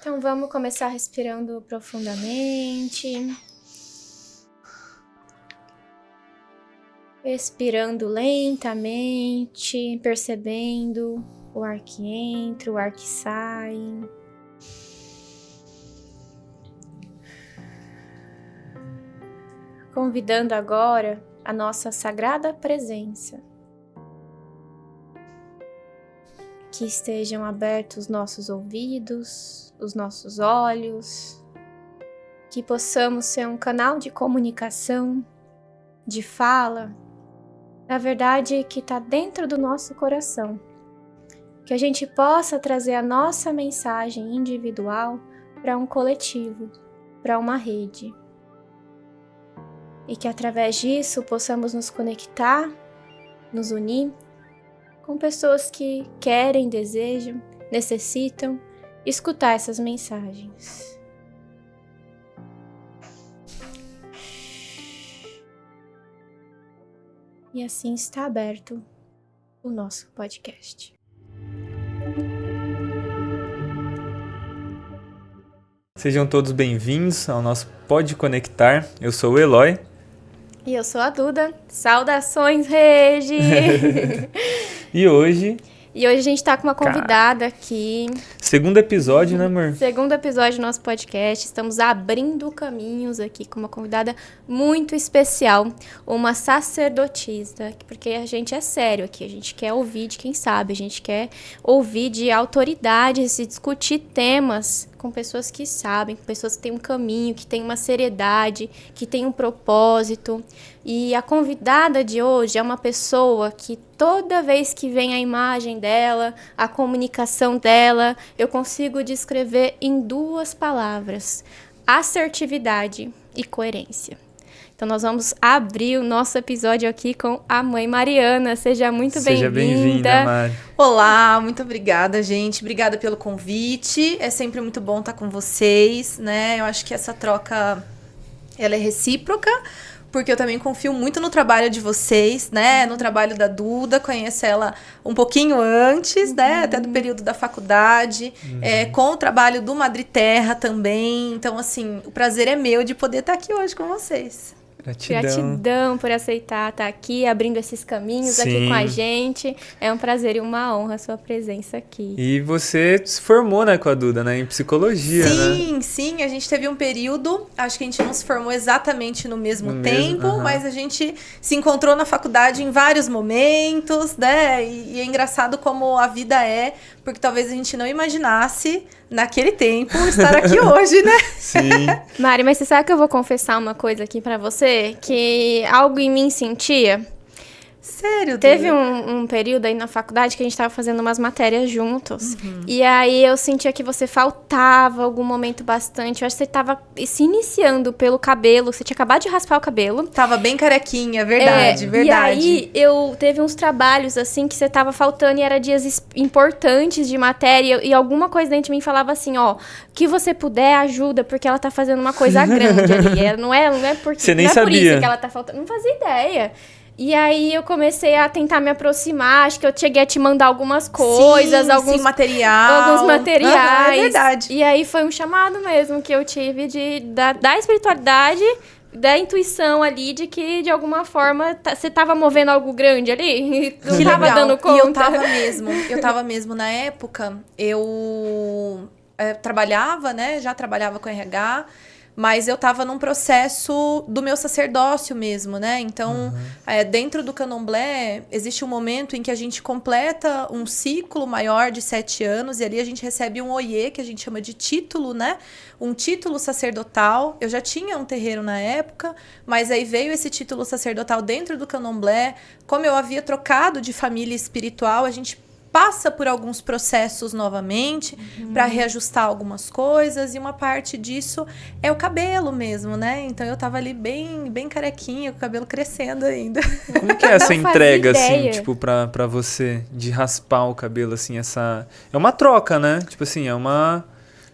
Então vamos começar respirando profundamente. Expirando lentamente, percebendo o ar que entra, o ar que sai. Convidando agora a nossa sagrada presença. Que estejam abertos os nossos ouvidos, os nossos olhos, que possamos ser um canal de comunicação, de fala, na verdade que está dentro do nosso coração. Que a gente possa trazer a nossa mensagem individual para um coletivo, para uma rede. E que através disso possamos nos conectar, nos unir com pessoas que querem, desejam, necessitam escutar essas mensagens. E assim está aberto o nosso podcast. Sejam todos bem-vindos ao nosso Pode Conectar. Eu sou o Eloy. E eu sou a Duda. Saudações, Regi! E hoje a gente tá com uma convidada aqui. Segundo episódio, né, amor? Segundo episódio do nosso podcast. Estamos abrindo caminhos aqui com uma convidada muito especial. Uma sacerdotisa. Porque a gente é sério aqui. A gente quer ouvir de quem sabe. A gente quer ouvir de autoridades e discutir temas com pessoas que sabem, com pessoas que têm um caminho, que têm uma seriedade, que têm um propósito. E a convidada de hoje é uma pessoa que toda vez que vem a imagem dela, a comunicação dela, eu consigo descrever em 2 palavras: assertividade e coerência. Então nós vamos abrir o nosso episódio aqui com a mãe Mariana. Seja muito bem-vinda. Seja bem-vinda, Mari. Olá, muito obrigada, gente. Obrigada pelo convite. É sempre muito bom estar com vocês, né? Eu acho que essa troca, ela é recíproca, porque eu também confio muito no trabalho de vocês, né? No trabalho da Duda, conheço ela um pouquinho antes, né? Até do período da faculdade, com o trabalho do Madre Terra também. Então, assim, o prazer é meu de poder estar aqui hoje com vocês. Gratidão por aceitar estar aqui, abrindo esses caminhos aqui com a gente. É um prazer e uma honra a sua presença aqui. E você se formou, né, com a Duda, né, em psicologia, né? Sim. A gente teve um período, acho que a gente não se formou exatamente no mesmo tempo, mas a gente se encontrou na faculdade em vários momentos, né? E é engraçado como a vida é, porque talvez a gente não imaginasse naquele tempo estar aqui hoje, né? Sim. Mari, mas você sabe que eu vou confessar uma coisa aqui pra você? Que algo em mim sentia. Sério? Teve um período aí na faculdade que a gente tava fazendo umas matérias juntos. E aí eu sentia que você faltava algum momento bastante. Eu acho que você tava se iniciando pelo cabelo. Você tinha acabado de raspar o cabelo. Tava bem carequinha, verdade. E aí teve uns trabalhos assim que você tava faltando e era dias importantes de matéria. E alguma coisa dentro de mim falava assim, ó, que você puder, ajuda, porque ela tá fazendo uma coisa grande ali. Não é porque você nem não é sabia. por isso que ela tá faltando. Não fazia ideia. E aí eu comecei a tentar me aproximar, acho que eu cheguei a te mandar algumas coisas, alguns materiais. É verdade. E aí foi um chamado mesmo que eu tive da espiritualidade, da intuição ali, de que de alguma forma você tava movendo algo grande ali, não tava dando conta. E eu tava mesmo na época, eu trabalhava, né, já trabalhava com RH, mas eu estava num processo do meu sacerdócio mesmo, né? Então, dentro do candomblé, existe um momento em que a gente completa um ciclo maior de 7 anos, e ali a gente recebe um oiê, que a gente chama de título, né? Um título sacerdotal. Eu já tinha um terreiro na época, mas aí veio esse título sacerdotal dentro do candomblé. Como eu havia trocado de família espiritual, a gente passa por alguns processos novamente para reajustar algumas coisas, e uma parte disso é o cabelo mesmo, né? Então eu tava ali bem carequinha, com o cabelo crescendo ainda. Como que é essa entrega, assim, tipo, pra você, de raspar o cabelo, assim, essa... É uma troca, né? Tipo assim, é uma...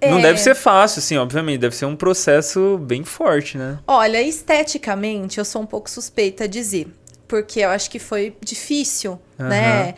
Não deve ser fácil, assim, obviamente. Deve ser um processo bem forte, né? Olha, esteticamente, eu sou um pouco suspeita a dizer. Porque eu acho que foi difícil, né?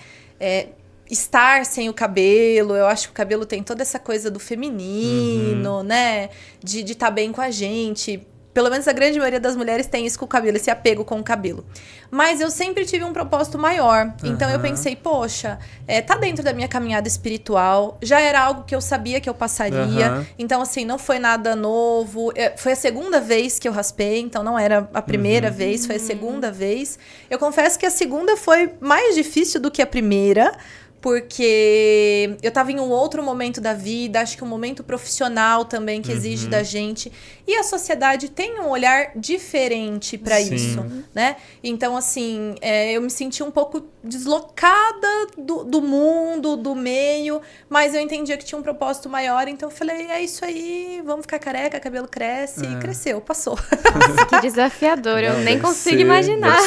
estar sem o cabelo. Eu acho que o cabelo tem toda essa coisa do feminino, né? De estar bem com a gente. Pelo menos a grande maioria das mulheres tem isso com o cabelo, esse apego com o cabelo. Mas eu sempre tive um propósito maior. Então eu pensei, poxa, tá dentro da minha caminhada espiritual. Já era algo que eu sabia que eu passaria. Então, assim, não foi nada novo. Foi a segunda vez que eu raspei, então não era a primeira vez, foi a segunda vez. Eu confesso que a segunda foi mais difícil do que a primeira, porque eu estava em um outro momento da vida, acho que um momento profissional também que exige da gente. E a sociedade tem um olhar diferente para isso, né? Então, assim, eu me senti um pouco deslocada do mundo, do meio, mas eu entendia que tinha um propósito maior, então eu falei, é isso aí, vamos ficar careca, cabelo cresce, e cresceu, passou. Nossa, que desafiador, eu nem consigo imaginar.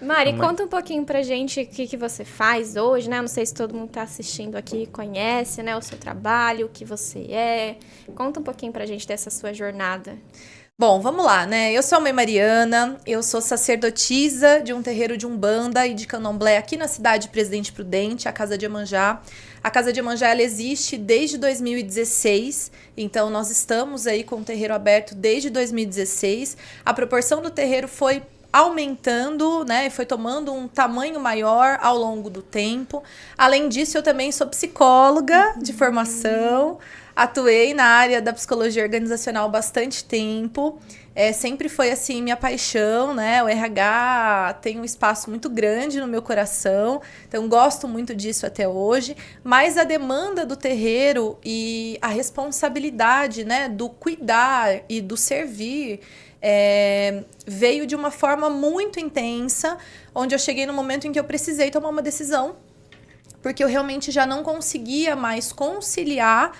Mari, conta um pouquinho pra gente o que você faz hoje, né? Não sei se todo mundo tá assistindo aqui conhece, né, o seu trabalho, o que você é. Conta um pouquinho pra gente dessa sua jornada. Bom, vamos lá, né? Eu sou a Mãe Mariana, eu sou sacerdotisa de um terreiro de Umbanda e de Candomblé aqui na cidade de Presidente Prudente, a Casa de Iemanjá. A Casa de Iemanjá, ela existe desde 2016, então nós estamos aí com o terreiro aberto desde 2016. A proporção do terreiro foi aumentando, né, e foi tomando um tamanho maior ao longo do tempo. Além disso, eu também sou psicóloga de formação, atuei na área da psicologia organizacional há bastante tempo, sempre foi assim minha paixão, né, o RH tem um espaço muito grande no meu coração, então gosto muito disso até hoje, mas a demanda do terreiro e a responsabilidade, né, do cuidar e do servir, veio de uma forma muito intensa, onde eu cheguei no momento em que eu precisei tomar uma decisão, porque eu realmente já não conseguia mais conciliar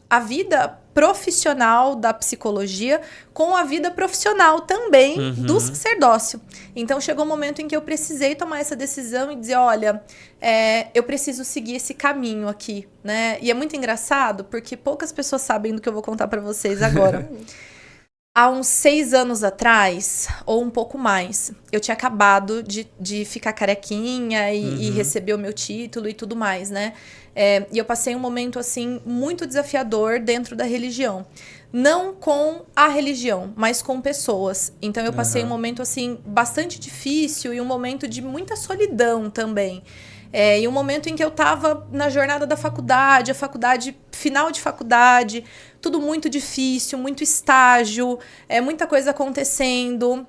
a vida profissional da psicologia com a vida profissional também do sacerdócio. Então chegou um momento em que eu precisei tomar essa decisão e dizer, olha, eu preciso seguir esse caminho aqui, né? E é muito engraçado, porque poucas pessoas sabem do que eu vou contar para vocês agora. Há uns 6 anos atrás, ou um pouco mais, eu tinha acabado de ficar carequinha e receber o meu título e tudo mais, né? E eu passei um momento, assim, muito desafiador dentro da religião. Não com a religião, mas com pessoas. Então, eu passei um momento, assim, bastante difícil e um momento de muita solidão também. E um momento em que eu estava na jornada da faculdade, final de faculdade, tudo muito difícil, muito estágio, muita coisa acontecendo.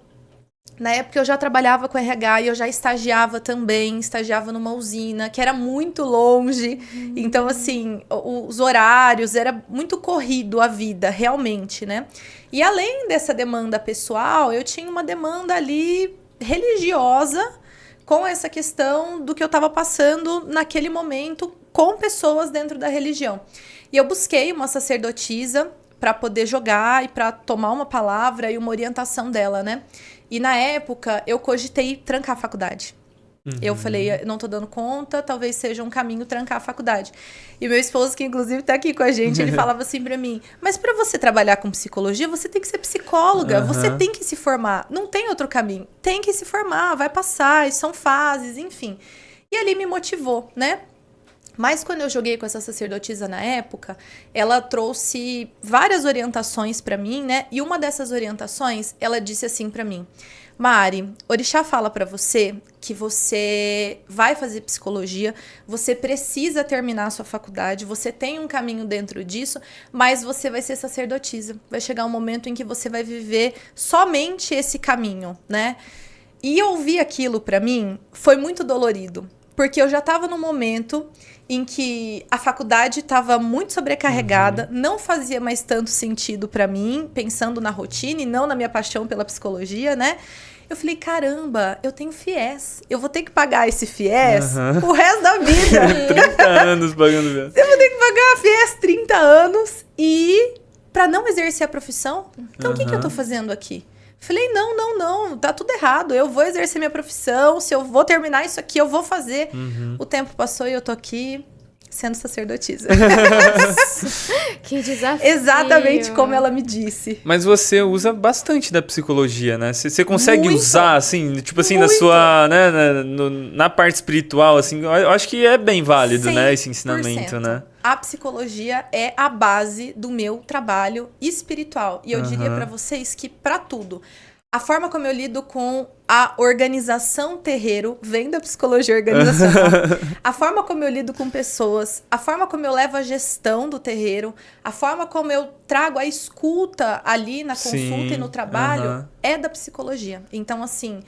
Na época eu já trabalhava com RH e eu já estagiava também, estagiava numa usina que era muito longe. Então, assim, os horários, era muito corrido a vida, realmente, né? E além dessa demanda pessoal, eu tinha uma demanda ali religiosa, com essa questão do que eu estava passando naquele momento com pessoas dentro da religião. E eu busquei uma sacerdotisa para poder jogar e para tomar uma palavra e uma orientação dela, né? E na época eu cogitei trancar a faculdade. Eu falei, não tô dando conta, talvez seja um caminho trancar a faculdade. E meu esposo, que inclusive tá aqui com a gente, ele falava assim pra mim, mas pra você trabalhar com psicologia, você tem que ser psicóloga, você tem que se formar, não tem outro caminho, tem que se formar, vai passar, são fases, enfim. E ali me motivou, né? Mas quando eu joguei com essa sacerdotisa na época, ela trouxe várias orientações pra mim, né? E uma dessas orientações, ela disse assim pra mim, Mari, Orixá fala pra você que você vai fazer psicologia, você precisa terminar a sua faculdade, você tem um caminho dentro disso, mas você vai ser sacerdotisa. Vai chegar um momento em que você vai viver somente esse caminho, né? E ouvir aquilo pra mim foi muito dolorido, porque eu já estava num momento em que a faculdade estava muito sobrecarregada, não fazia mais tanto sentido para mim, pensando na rotina e não na minha paixão pela psicologia, né? Eu falei, caramba, eu tenho FIES. Eu vou ter que pagar esse FIES o resto da vida. 30 anos pagando FIES. Eu vou ter que pagar FIES 30 anos e para não exercer a profissão? Então, o que eu tô fazendo aqui? Falei, não, tá tudo errado. Eu vou exercer minha profissão, se eu vou terminar isso aqui, eu vou fazer. O tempo passou e eu tô aqui, sendo sacerdotisa. Que desafio. Exatamente como ela me disse. Mas você usa bastante da psicologia, né? Você consegue Muito. usar, assim, tipo assim, na Muito. sua, né, na parte espiritual, assim, eu acho que é bem válido, né, esse ensinamento, 100%. né? A psicologia é a base do meu trabalho espiritual. E eu diria pra vocês que pra tudo. A forma como eu lido com a organização terreiro vem da psicologia organizacional. A forma como eu lido com pessoas, a forma como eu levo a gestão do terreiro, a forma como eu trago a escuta ali na consulta e no trabalho é da psicologia. Então, assim,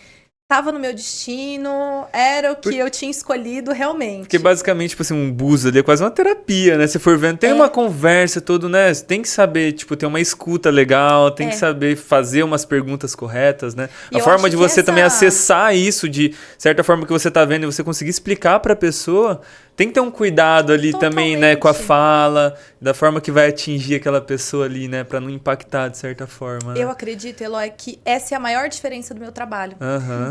tava no meu destino, era o que eu tinha escolhido realmente. Porque basicamente, tipo assim, um búzio ali é quase uma terapia, né? Se for vendo, tem uma conversa, tudo, né? Você tem que saber, tipo, ter uma escuta legal, tem que saber fazer umas perguntas corretas, né? A forma de você também acessar isso de certa forma que você tá vendo e você conseguir explicar pra pessoa, tem que ter um cuidado ali também, né? Com a fala, da forma que vai atingir aquela pessoa ali, né? Pra não impactar de certa forma. Né? Eu acredito, Eloy, que essa é a maior diferença do meu trabalho.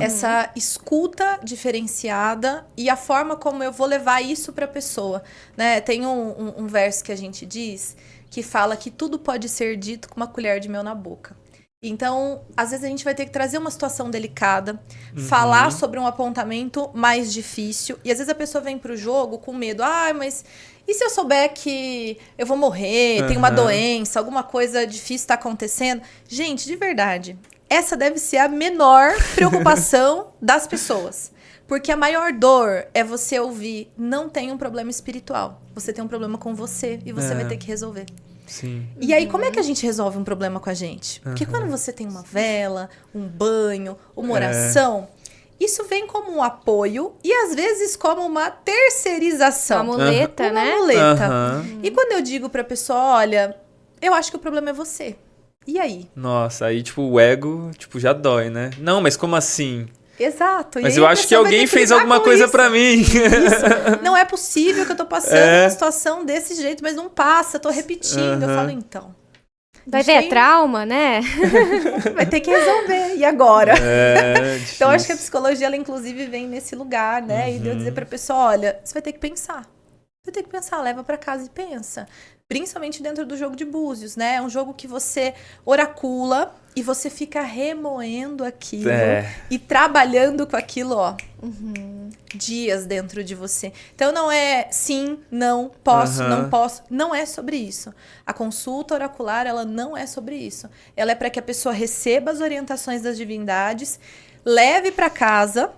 Essa escuta diferenciada e a forma como eu vou levar isso para a pessoa, né? Tem um verso que a gente diz que fala que tudo pode ser dito com uma colher de mel na boca. Então, às vezes a gente vai ter que trazer uma situação delicada, falar sobre um apontamento mais difícil, e às vezes a pessoa vem pro jogo com medo, mas e se eu souber que eu vou morrer, tem uma doença, alguma coisa difícil está acontecendo? Gente, de verdade, essa deve ser a menor preocupação das pessoas. Porque a maior dor é você ouvir, não tem um problema espiritual. Você tem um problema com você e você vai ter que resolver. Sim. E aí, como é que a gente resolve um problema com a gente? Porque quando você tem uma vela, um banho, uma oração, isso vem como um apoio e às vezes como uma terceirização. Uma muleta, né? Uma muleta. E quando eu digo pra pessoa, olha, eu acho que o problema é você. E aí? Nossa, aí, tipo, o ego, tipo, já dói, né? Não, mas como assim? Exato. Mas eu acho que alguém fez alguma coisa pra mim. Isso. Não é possível que eu tô passando uma situação desse jeito, mas não passa, tô repetindo. Eu falo, então. Vai ver, é trauma, né? Vai ter que resolver. E agora? Então, acho que a psicologia, ela inclusive vem nesse lugar, né? E de eu dizer pra pessoa, olha, você vai ter que pensar. Você tem que pensar, leva pra casa e pensa. Principalmente dentro do jogo de búzios, né? É um jogo que você oracula e você fica remoendo aquilo e trabalhando com aquilo, dias dentro de você. Então não é sim, não, posso, não posso. Não é sobre isso. A consulta oracular, ela não é sobre isso. Ela é para que a pessoa receba as orientações das divindades, leve para casa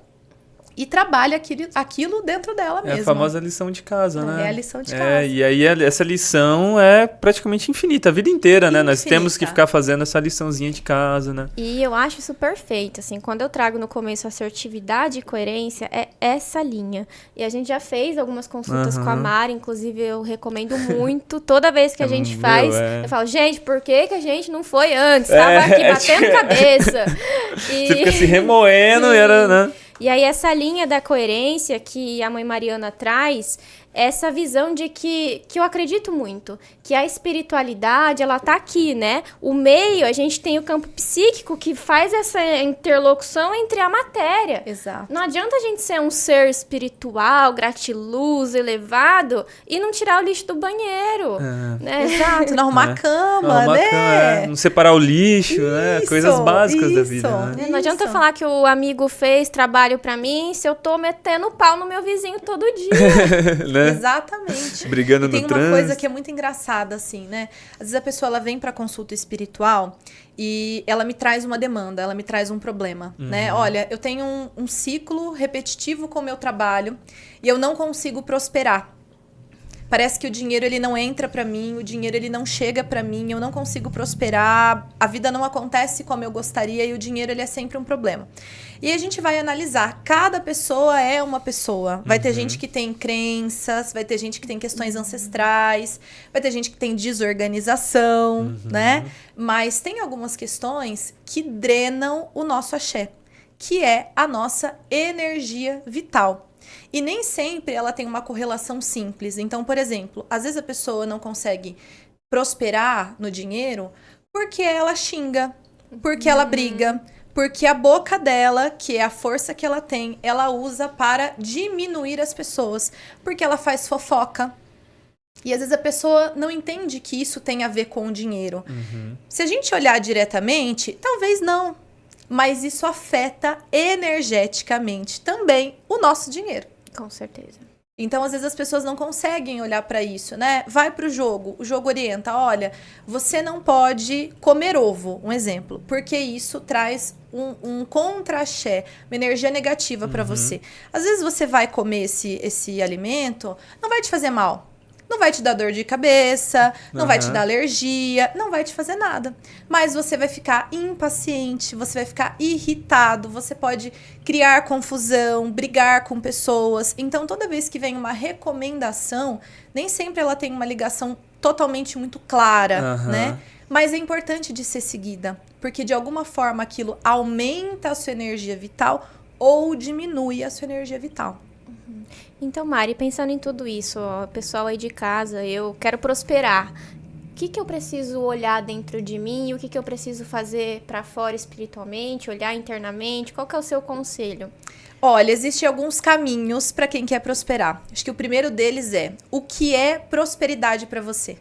e trabalha aquilo dentro dela mesma. É a famosa lição de casa, né? É a lição de casa. E aí essa lição é praticamente infinita, a vida inteira, né? Nós temos que ficar fazendo essa liçãozinha de casa, né? E eu acho isso perfeito, assim, quando eu trago no começo assertividade e coerência, é essa linha. E a gente já fez algumas consultas com a Mari, inclusive eu recomendo muito, toda vez que a gente faz, eu falo, gente, por que a gente não foi antes? Tava aqui batendo cabeça. Você fica se remoendo e era, né? E aí essa linha da coerência que a mãe Mariana traz, essa visão de que eu acredito muito, que a espiritualidade, ela tá aqui, né? O meio, a gente tem o campo psíquico que faz essa interlocução entre a matéria. Exato. Não adianta a gente ser um ser espiritual, gratiluz, elevado e não tirar o lixo do banheiro. Né? Exato, não arrumar a cama, né? Não separar o lixo, né? Coisas básicas da vida, né? Não adianta eu falar que o amigo fez trabalho pra mim se eu tô metendo pau no meu vizinho todo dia. Né? Exatamente. Brigando no trânsito. Tem uma coisa que é muito engraçada, assim, né? Às vezes a pessoa ela vem pra consulta espiritual e ela me traz uma demanda, ela me traz um problema, né? Olha, eu tenho um ciclo repetitivo com o meu trabalho e eu não consigo prosperar. Parece que o dinheiro ele não entra pra mim, o dinheiro ele não chega pra mim, eu não consigo prosperar, a vida não acontece como eu gostaria e o dinheiro ele é sempre um problema. E a gente vai analisar, cada pessoa é uma pessoa. Vai ter gente que tem crenças, vai ter gente que tem questões ancestrais, vai ter gente que tem desorganização, né? Mas tem algumas questões que drenam o nosso axé, que é a nossa energia vital. E nem sempre ela tem uma correlação simples. Então, por exemplo, às vezes a pessoa não consegue prosperar no dinheiro porque ela xinga, porque ela briga, porque a boca dela, que é a força que ela tem, ela usa para diminuir as pessoas. Porque ela faz fofoca, E às vezes a pessoa não entende que isso tem a ver com o dinheiro. Se a gente olhar diretamente, talvez não. Mas isso afeta energeticamente também o nosso dinheiro. Com certeza. Então, às vezes, as pessoas não conseguem olhar para isso, né? Vai pro jogo, o jogo orienta, olha, você não pode comer ovo, um exemplo, porque isso traz um contra-axé, uma energia negativa para você. Às vezes, você vai comer esse alimento, não vai te fazer mal. Não vai te dar dor de cabeça, não vai te dar alergia, não vai te fazer nada. Mas você vai ficar impaciente, você vai ficar irritado, você pode criar confusão, brigar com pessoas. Então, toda vez que vem uma recomendação, nem sempre ela tem uma ligação totalmente muito clara, né? Mas é importante de ser seguida, porque de alguma forma aquilo aumenta a sua energia vital ou diminui a sua energia vital. Então, Mari, pensando em tudo isso, ó, pessoal aí de casa, eu quero prosperar. O que eu preciso olhar dentro de mim? O que eu preciso fazer para fora espiritualmente, olhar internamente? Qual que é o seu conselho? Olha, existem alguns caminhos para quem quer prosperar. Acho que o primeiro deles é: o que é prosperidade para você?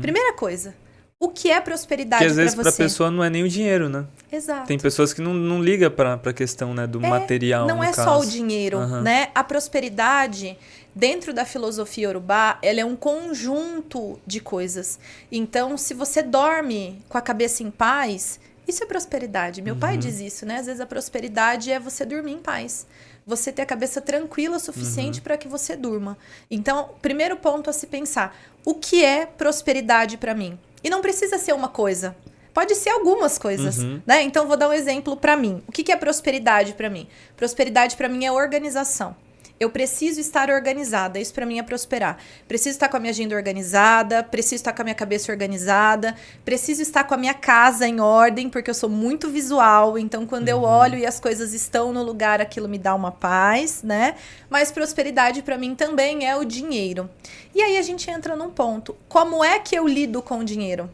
Primeira coisa. O que é prosperidade para você? Porque às vezes para a pessoa não é nem o dinheiro, né? Exato. Tem pessoas que não ligam para a questão, né, do material, não é caso. só o dinheiro, né? A prosperidade, dentro da filosofia Yorubá, ela é um conjunto de coisas. Então, se você dorme com a cabeça em paz, isso é prosperidade. Meu pai diz isso, né? Às vezes a prosperidade é você dormir em paz. Você ter a cabeça tranquila o suficiente para que você durma. Então, primeiro ponto a se pensar: o que é prosperidade para mim? E não precisa ser uma coisa. Pode ser algumas coisas, né? Então, vou dar um exemplo para mim. O que é prosperidade para mim? Prosperidade para mim é organização. Eu preciso estar organizada. Isso para mim é prosperar. Preciso estar com a minha agenda organizada, preciso estar com a minha cabeça organizada, preciso estar com a minha casa em ordem, porque eu sou muito visual. Então, quando eu olho e as coisas estão no lugar, aquilo me dá uma paz, né? Mas prosperidade para mim também é o dinheiro. E aí a gente entra num ponto. Como é que eu lido com o dinheiro?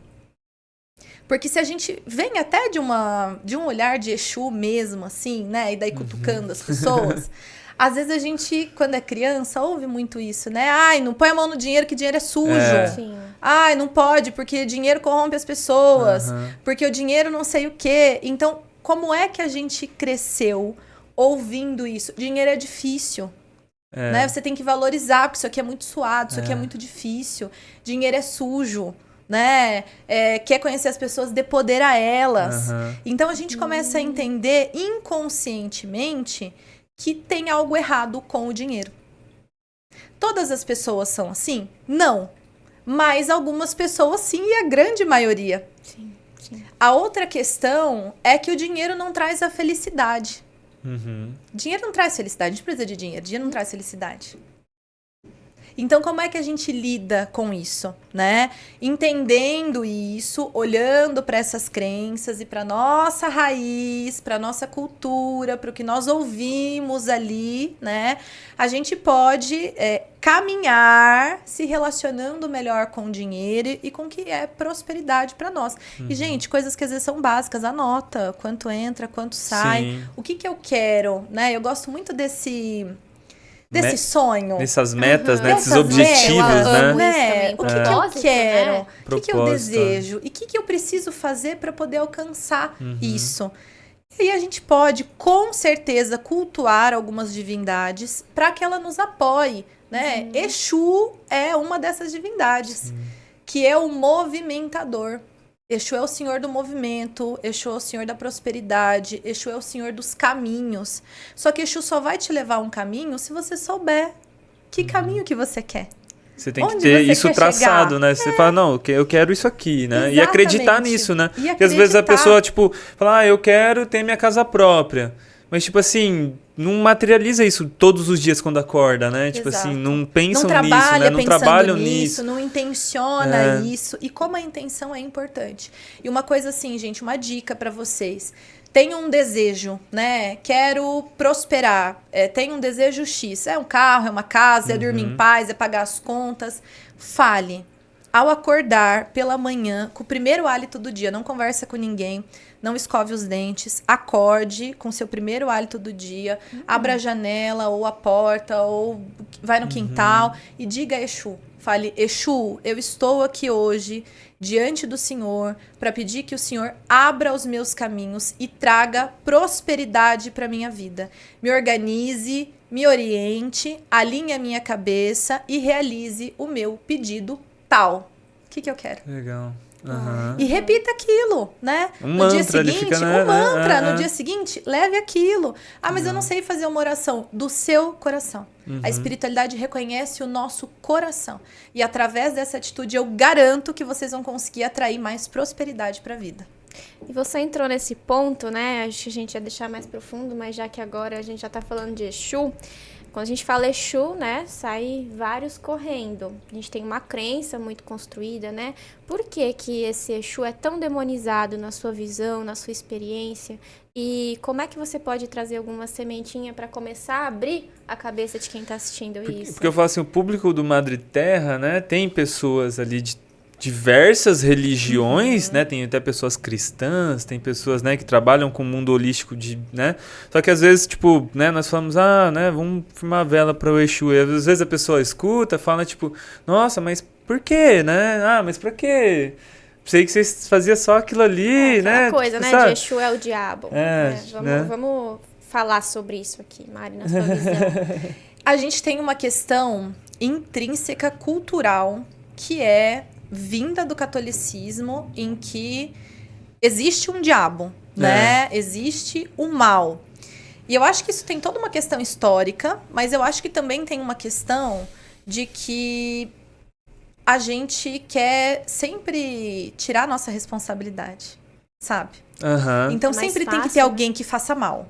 Porque se a gente vem até de um olhar de Exu mesmo, assim, né? E daí cutucando as pessoas... Às vezes a gente, quando é criança, ouve muito isso, né? Ai, não põe a mão no dinheiro, que dinheiro é sujo. Sim. Ai, não pode, porque dinheiro corrompe as pessoas. Porque o dinheiro não sei o quê. Então, como é que a gente cresceu ouvindo isso? Dinheiro é difícil. Né? Você tem que valorizar, porque isso aqui é muito suado, isso aqui é muito difícil. Dinheiro é sujo. Né? Quer conhecer as pessoas, dê poder a elas. Então, a gente começa a entender inconscientemente que tem algo errado com o dinheiro. Todas as pessoas são assim? Não. Mas algumas pessoas sim, e a grande maioria. Sim. A outra questão é que o dinheiro não traz a felicidade. Dinheiro não traz felicidade. A gente precisa de dinheiro. Dinheiro não traz felicidade. Então, como é que a gente lida com isso, né? Entendendo isso, olhando para essas crenças e para nossa raiz, para nossa cultura, para o que nós ouvimos ali, né? A gente pode caminhar se relacionando melhor com o dinheiro e com o que é prosperidade para nós. E, gente, coisas que às vezes são básicas, anota quanto entra, quanto sai, Sim. o que eu quero, né? Eu gosto muito desse sonho. Nessas metas, né? Esses Dessas objetivos, metas, né? O que eu quero, né? o que eu desejo e o que eu preciso fazer para poder alcançar isso. E aí a gente pode, com certeza, cultuar algumas divindades para que ela nos apoie, né? Exu é uma dessas divindades, que é o movimentador. Exu é o senhor do movimento, Exu é o senhor da prosperidade, Exu é o senhor dos caminhos. Só que Exu só vai te levar a um caminho se você souber que caminho que você quer. Você tem que ter isso traçado, né? Você fala, não, eu quero isso aqui, né? Exatamente. E acreditar nisso, né? Porque às vezes a pessoa, tipo, fala, eu quero ter minha casa própria. Mas, tipo assim, não materializa isso todos os dias quando acorda, né? Tipo assim, não pensam nisso, né? Não trabalham nisso. Não intenciona isso. E como a intenção é importante. E uma coisa assim, gente, uma dica para vocês. Tem um desejo, né? Quero prosperar. Tem um desejo X. É um carro, é uma casa, é dormir em paz, é pagar as contas. Fale. ao acordar pela manhã, com o primeiro hálito do dia, não conversa com ninguém, não escove os dentes, acorde com seu primeiro hálito do dia, abra a janela ou a porta ou vai no quintal e diga a Exu. Fale, Exu, eu estou aqui hoje diante do Senhor para pedir que o Senhor abra os meus caminhos e traga prosperidade para minha vida. Me organize, me oriente, alinhe a minha cabeça e realize o meu pedido tal. O que eu quero? Legal. E repita aquilo, né? No dia seguinte, um mantra. No dia seguinte, leve aquilo. Ah, mas eu não sei fazer uma oração. Do seu coração. A espiritualidade reconhece o nosso coração. E através dessa atitude, eu garanto que vocês vão conseguir atrair mais prosperidade para a vida. E você entrou nesse ponto, né? Acho que a gente ia deixar mais profundo, mas já que agora a gente já tá falando de Exu, quando a gente fala Exu, né, sai vários correndo. A gente tem uma crença muito construída, né? Por que que esse Exu é tão demonizado na sua visão, na sua experiência? E como é que você pode trazer alguma sementinha para começar a abrir a cabeça de quem tá assistindo isso? Porque eu falo assim, o público do Madre Terra, né, tem pessoas ali de diversas religiões, né? Tem até pessoas cristãs, tem pessoas, né, que trabalham com o mundo holístico, né? Só que às vezes, tipo, né, nós falamos, né, vamos firmar a vela para o Exu. E às vezes a pessoa escuta, fala, tipo, nossa, mas por quê, né? Ah, mas pra quê? Sei que vocês faziam só aquilo ali, né? Coisa, tipo, né, sabe? de Exu é o diabo. Vamos falar sobre isso aqui, Mari, na sua visão. A gente tem uma questão intrínseca cultural que é vinda do catolicismo, em que existe um diabo, né? Existe o mal. E eu acho que isso tem toda uma questão histórica, mas eu acho que também tem uma questão de que a gente quer sempre tirar a nossa responsabilidade, sabe? Então sempre tem que ter alguém que faça mal.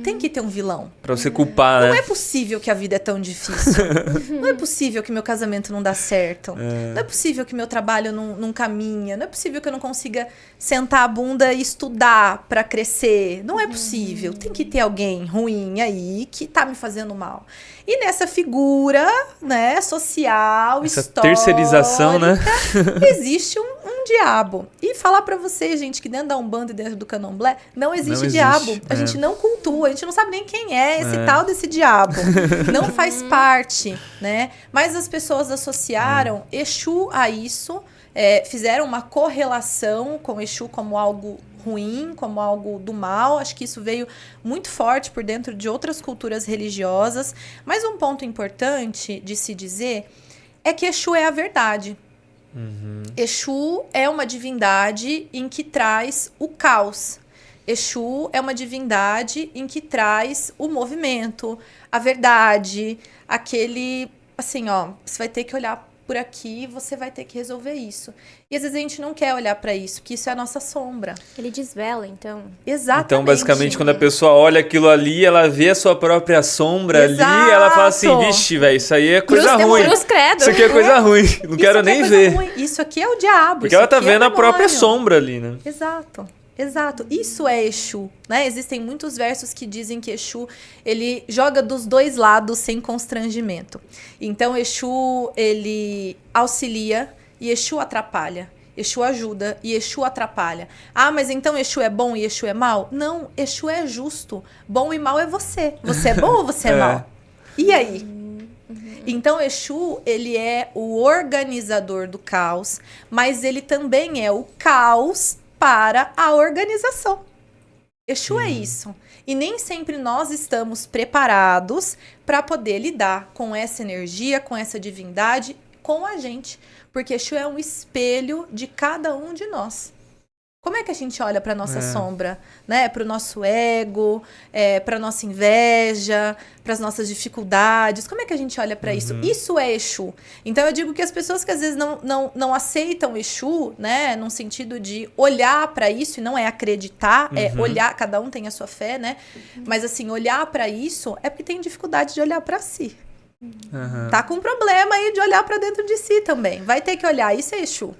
Tem que ter um vilão. Pra você culpar, né? Não é possível que a vida é tão difícil. Não é possível que meu casamento não dá certo. Não é possível que meu trabalho não caminha. Não é possível que eu não consiga sentar a bunda e estudar pra crescer. Não é possível. Tem que ter alguém ruim aí que tá me fazendo mal. E nessa figura, né, social, essa histórica, terceirização, né? Existe um diabo. E falar pra vocês, gente, que dentro da Umbanda e dentro do Candomblé, não existe diabo. A gente não cultua, a gente não sabe nem quem é esse tal desse diabo. Não faz parte, né? Mas as pessoas associaram Exu a isso, fizeram uma correlação com Exu como algo ruim, como algo do mal. Acho que isso veio muito forte por dentro de outras culturas religiosas. Mas um ponto importante de se dizer é que Exu é a verdade. Exu é uma divindade em que traz o caos. Exu é uma divindade em que traz o movimento, a verdade, aquele, assim, ó, você vai ter que olhar por aqui, você vai ter que resolver isso. E às vezes a gente não quer olhar para isso, porque isso é a nossa sombra. Ele desvela, então. Exatamente. Então, basicamente, quando a pessoa olha aquilo ali, ela vê a sua própria sombra ali, ela fala assim, vixe, velho, isso aí é coisa ruim. Isso aqui é coisa ruim, não quero nem ver. Isso aqui é o diabo. Porque ela tá vendo a própria sombra ali, né? Exato. Isso é Exu, né? Existem muitos versos que dizem que Exu, ele joga dos dois lados sem constrangimento. Então, Exu, ele auxilia e Exu atrapalha. Exu ajuda e Exu atrapalha. Ah, mas então Exu é bom e Exu é mal? Não, Exu é justo. Bom e mal é você. Você é bom ou você é mal? E aí? Então, Exu, ele é o organizador do caos, mas ele também é o caos para a organização. Exu é isso. E nem sempre nós estamos preparados para poder lidar com essa energia, com essa divindade, com a gente. Porque Exu é um espelho de cada um de nós. Como é que a gente olha para nossa sombra, né? Para o nosso ego, para nossa inveja, para as nossas dificuldades. Como é que a gente olha para isso? Isso é Exu. Então eu digo que as pessoas que às vezes não aceitam Exu, né, num sentido de olhar para isso e não é acreditar, é olhar. Cada um tem a sua fé, né? Mas assim, olhar para isso é porque tem dificuldade de olhar para si. Tá com problema aí de olhar para dentro de si também. Vai ter que olhar. Isso é Exu.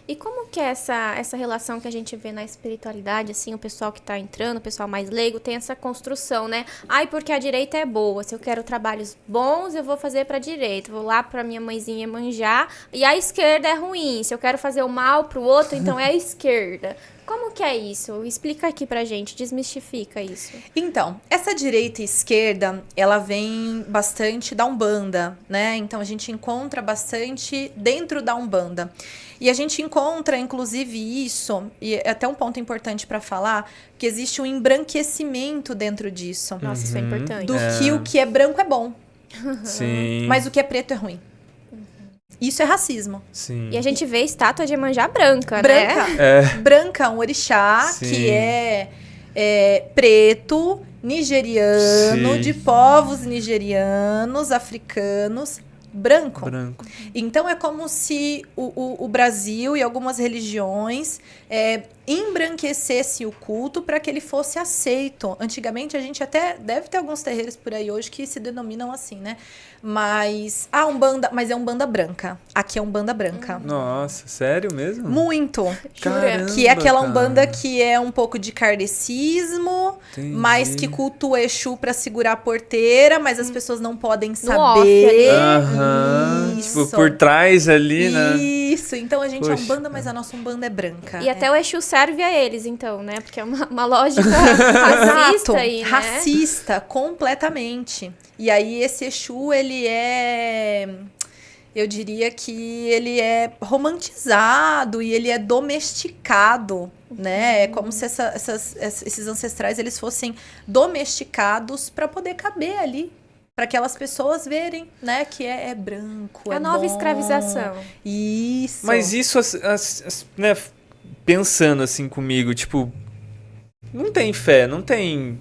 E como que é essa relação que a gente vê na espiritualidade, assim, o pessoal que tá entrando, o pessoal mais leigo, tem essa construção, né? Ai, porque a direita é boa, se eu quero trabalhos bons, eu vou fazer pra direita, vou lá pra minha mãezinha manjar, e a esquerda é ruim, se eu quero fazer o mal pro outro, então é a esquerda. Como que é isso? Explica aqui pra gente, desmistifica isso. Então, essa direita e esquerda, ela vem bastante da Umbanda, né? Então, a gente encontra bastante dentro da Umbanda. E a gente encontra, inclusive, isso, e é até um ponto importante para falar, que existe um embranquecimento dentro disso. Nossa, isso é importante. Do que o que é branco é bom. Sim. Mas o que é preto é ruim. Isso é racismo. Sim. E a gente vê estátua de Iemanjá branca, Branca, né? branca, um orixá Sim. que é preto, nigeriano, Sim. de povos nigerianos, africanos, branco. Então é como se o Brasil e algumas religiões embranquecessem o culto para que ele fosse aceito. Antigamente a gente até deve ter alguns terreiros por aí hoje que se denominam assim, né? Mas Umbanda, mas é Umbanda branca. Aqui é Umbanda branca. Nossa, sério mesmo? Muito. Caramba, Que é aquela cara. Umbanda que é um pouco de kardecismo, Entendi. mas que cultua Exu pra segurar a porteira, mas as pessoas não podem off saber. Aham. Isso. Tipo, por trás ali, né? Isso. Então a gente é Poxa. Umbanda, mas a nossa Umbanda é branca. E até o Exu serve a eles, então, né? Porque é uma lógica racista aí, né? Racista, completamente. E aí esse Exu, ele é... Eu diria que ele é romantizado e ele é domesticado, né? É como se esses ancestrais eles fossem domesticados para poder caber ali. Para aquelas pessoas verem, né? Que é branco, A nova bom. escravização. Isso. Mas isso, né, pensando assim comigo, tipo, não tem fé, não tem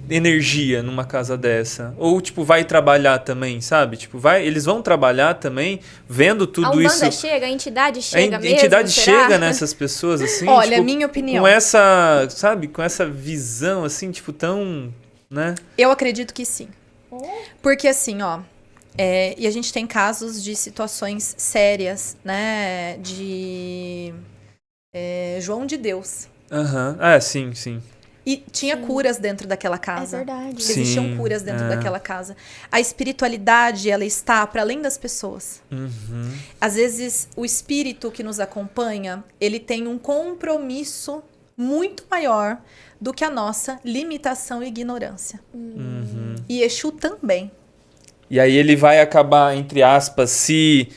energia numa casa dessa. Ou, tipo, vai trabalhar também, sabe? Tipo, eles vão trabalhar também, vendo tudo A Umbanda isso. chega, a entidade chega mesmo, A entidade será? chega nessas pessoas, assim, Olha, tipo, minha opinião. com essa, sabe, com essa visão, assim, tipo, tão, né? Eu acredito que sim. Porque assim, ó, e a gente tem casos de situações sérias, né, de João de Deus. Aham, sim, sim. E tinha curas dentro daquela casa. É verdade. Existiam Sim, curas dentro daquela casa. A espiritualidade, ela está para além das pessoas. Uhum. Às vezes, o espírito que nos acompanha, ele tem um compromisso muito maior do que a nossa limitação e ignorância. Uhum. E Exu também. E aí ele vai acabar, entre aspas, se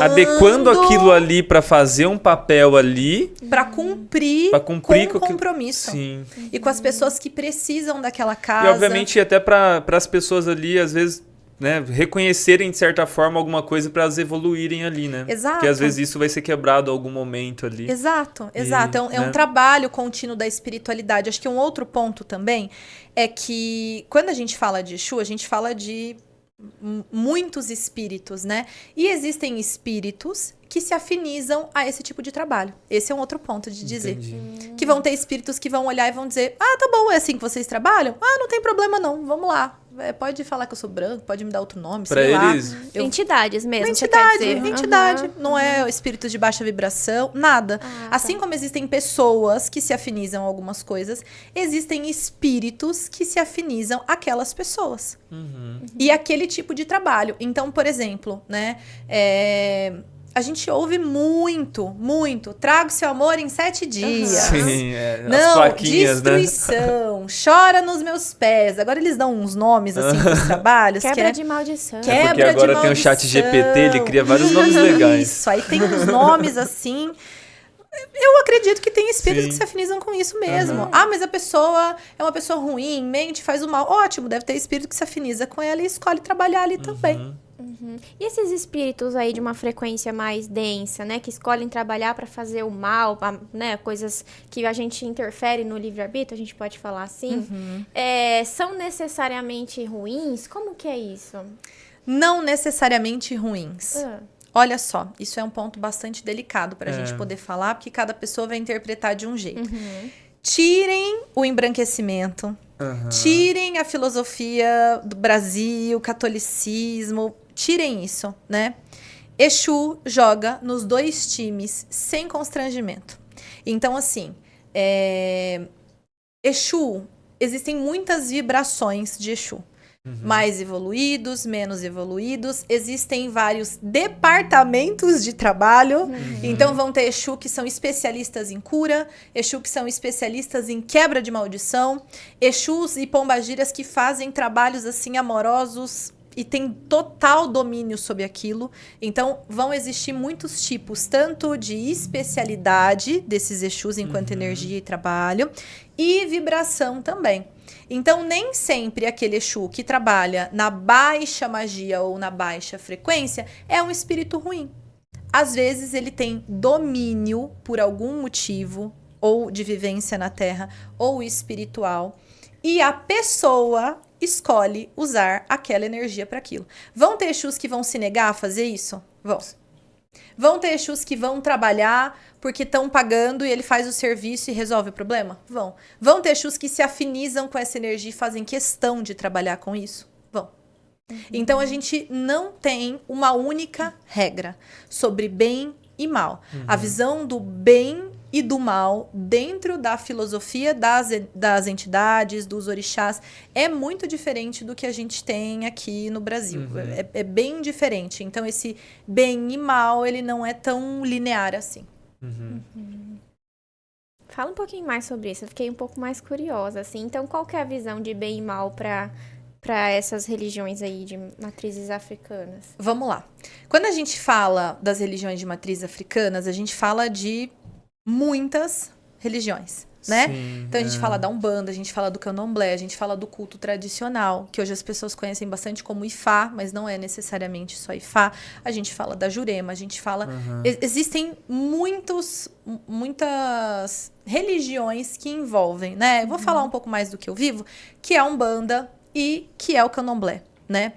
Adequando aquilo ali para fazer um papel ali. Para cumprir com o compromisso. Sim. E com as pessoas que precisam daquela casa. E obviamente até para as pessoas ali, às vezes, né, reconhecerem de certa forma alguma coisa para elas evoluírem ali, né? Exato. Porque às vezes isso vai ser quebrado em algum momento ali. Exato. É né? um trabalho contínuo da espiritualidade. Acho que um outro ponto também é que quando a gente fala de Exu, a gente fala de muitos espíritos, né? E existem espíritos que se afinizam a esse tipo de trabalho. Esse é um outro ponto de dizer. Entendi. Que vão ter espíritos que vão olhar e vão dizer: ah, tá bom, é assim que vocês trabalham? Ah, não tem problema não, vamos lá. Pode falar que eu sou branco, pode me dar outro nome, Pra sei lá. eles... Entidades mesmo, Entidade. Uhum. Não é espírito de baixa vibração, nada. Assim como existem pessoas que se afinizam a algumas coisas, existem espíritos que se afinizam àquelas pessoas. Uhum. E aquele tipo de trabalho. Então, por exemplo, né? A gente ouve muito, trago seu amor em 7 dias. Sim, Não, as plaquinhas, destruição, chora nos meus pés. Agora eles dão uns nomes, assim, pros trabalhos. Quebra de maldição. Porque agora tem o chat GPT, ele cria vários nomes legais. Isso, aí tem uns nomes, assim... Eu acredito que tem espíritos Sim. que se afinizam com isso mesmo. Uhum. Ah, mas a pessoa é uma pessoa ruim, mente, faz o mal. Ótimo, deve ter espírito que se afiniza com ela e escolhe trabalhar ali também. E esses espíritos aí de uma frequência mais densa, né? Que escolhem trabalhar para fazer o mal, né? Coisas que a gente interfere no livre-arbítrio, a gente pode falar assim. São necessariamente ruins? Como que é isso? Não necessariamente ruins. Olha só, isso é um ponto bastante delicado para a gente poder falar, porque cada pessoa vai interpretar de um jeito. Tirem o embranquecimento, tirem a filosofia do Brasil, catolicismo, tirem isso, né? Exu joga nos 2 times sem constrangimento. Então, assim, Exu, existem muitas vibrações de Exu. Mais evoluídos, menos evoluídos. Existem vários departamentos de trabalho. Então, vão ter Exu que são especialistas em cura, Exu que são especialistas em quebra de maldição, Exus e pombagiras que fazem trabalhos, assim, amorosos e tem total domínio sobre aquilo. Então, vão existir muitos tipos, tanto de especialidade desses Exus enquanto energia e trabalho, e vibração também. Então, nem sempre aquele Exu que trabalha na baixa magia ou na baixa frequência é um espírito ruim. Às vezes, ele tem domínio por algum motivo, ou de vivência na Terra, ou espiritual, e a pessoa escolhe usar aquela energia para aquilo. Vão ter Exus que vão se negar a fazer isso? Vão. Vão ter Exus que vão trabalhar porque estão pagando e ele faz o serviço e resolve o problema? Vão. Vão ter Exus que se afinizam com essa energia e fazem questão de trabalhar com isso? Vão. Então, a gente não tem uma única regra sobre bem e mal. A visão do bem e do mal dentro da filosofia das entidades, dos orixás, é muito diferente do que a gente tem aqui no Brasil. É bem diferente. Então, esse bem e mal, ele não é tão linear assim. Fala um pouquinho mais sobre isso. Eu fiquei um pouco mais curiosa, assim. Então, qual que é a visão de bem e mal para essas religiões aí de matrizes africanas? Vamos lá. Quando a gente fala das religiões de matriz africanas, a gente fala de muitas religiões, né? Sim, então, a gente fala da Umbanda, a gente fala do Candomblé, a gente fala do culto tradicional, que hoje as pessoas conhecem bastante como Ifá, mas não é necessariamente só Ifá. A gente fala da Jurema, a gente fala... Existem muitas religiões que envolvem, né? Eu vou falar um pouco mais do que eu vivo, que é a Umbanda e que é o Candomblé, né?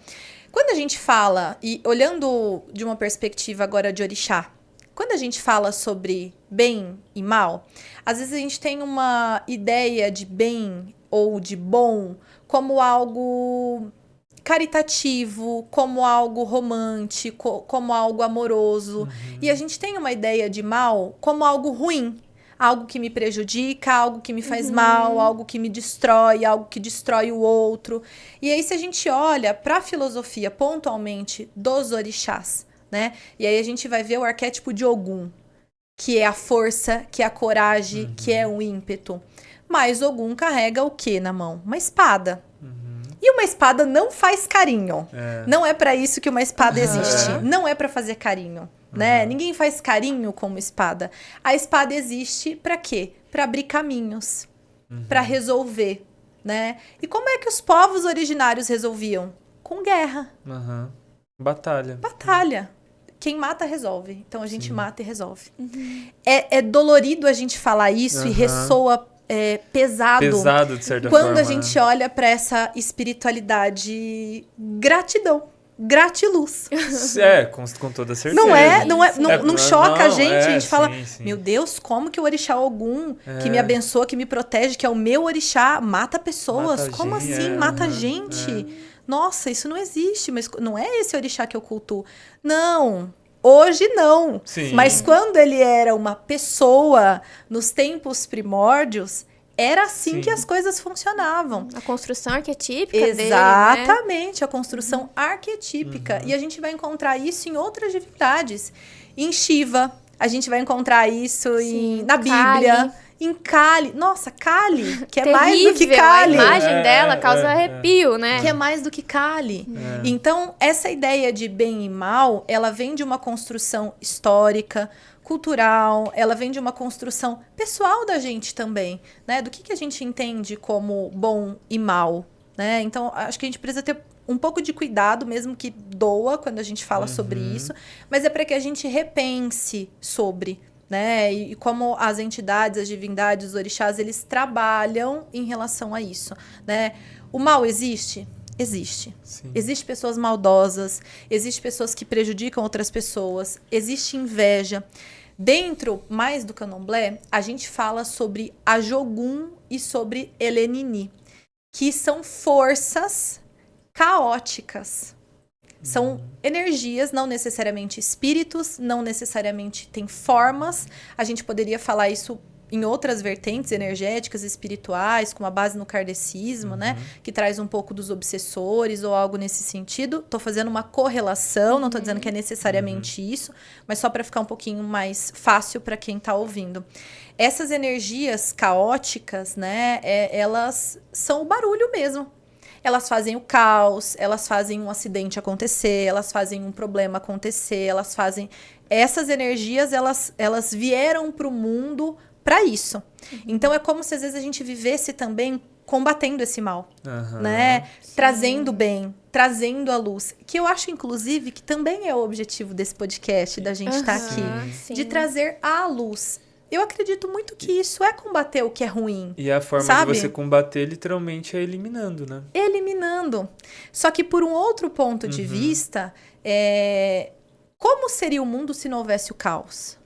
Quando a gente fala, e olhando de uma perspectiva agora de orixá, quando a gente fala sobre bem e mal, às vezes a gente tem uma ideia de bem ou de bom como algo caritativo, como algo romântico, como algo amoroso. E a gente tem uma ideia de mal como algo ruim. Algo que me prejudica, algo que me faz mal, algo que me destrói, algo que destrói o outro. E aí, se a gente olha para a filosofia pontualmente dos orixás, né? E aí a gente vai ver o arquétipo de Ogum, que é a força, que é a coragem, que é o ímpeto. Mas Ogum carrega o quê na mão? Uma espada. E uma espada não faz carinho. Não é para isso que uma espada existe. Não é para fazer carinho, né? Ninguém faz carinho com uma espada. A espada existe para quê? Para abrir caminhos, para resolver, né? E como é que os povos originários resolviam? Com guerra. Batalha. Batalha. Quem mata, resolve. Então, a gente mata e resolve. É dolorido a gente falar isso e ressoa pesado. Pesado, de certa forma. Quando a gente olha para essa espiritualidade, gratidão. Gratiluz. Com toda certeza. Não choca a gente. A gente fala, sim. meu Deus, como que o orixá Ogum, que me abençoa, que me protege, que é o meu orixá, mata pessoas? Mata como gente, assim? Mata gente? Nossa, isso não existe, mas não é esse orixá que eu cultuo. Não, hoje não. Sim. Mas quando ele era uma pessoa, nos tempos primórdios, era assim que as coisas funcionavam. A construção arquetípica Exatamente, dele, né? A construção arquetípica. E a gente vai encontrar isso em outras divindades. Em Shiva, a gente vai encontrar isso na Bíblia. Kali. Em Kali. Nossa, Kali, que é Terrível, mais do que Kali. A imagem dela causa arrepio, né? Que é mais do que Kali. Então, essa ideia de bem e mal, ela vem de uma construção histórica, cultural, ela vem de uma construção pessoal da gente também, né? Do que a gente entende como bom e mal, né? Então, acho que a gente precisa ter um pouco de cuidado, mesmo que doa quando a gente fala sobre isso, mas é para que a gente repense sobre, né? E como as entidades, as divindades, os orixás, eles trabalham em relação a isso, né? O mal existe? Existe. Existem pessoas maldosas, existem pessoas que prejudicam outras pessoas, existe inveja. Dentro, mais do Candomblé, a gente fala sobre a Jogum e sobre Elenini, que são forças caóticas, São energias, não necessariamente espíritos, não necessariamente tem formas. A gente poderia falar isso em outras vertentes energéticas, espirituais, com a base no kardecismo, né? Que traz um pouco dos obsessores ou algo nesse sentido. Tô fazendo uma correlação, não tô dizendo que é necessariamente isso, mas só para ficar um pouquinho mais fácil para quem tá ouvindo. Essas energias caóticas, né? Elas são o barulho mesmo. Elas fazem o caos, elas fazem um acidente acontecer, elas fazem um problema acontecer, elas fazem... Essas energias, elas vieram para o mundo para isso. Então, é como se às vezes a gente vivesse também combatendo esse mal, né? Sim. Trazendo bem, trazendo a luz. Que eu acho, inclusive, que também é o objetivo desse podcast, da gente estar aqui. Sim. De trazer a luz. Eu acredito muito que isso é combater o que é ruim. E a forma de você combater, literalmente, é eliminando, né? Eliminando. Só que por um outro ponto de vista, como seria o mundo se não houvesse o caos?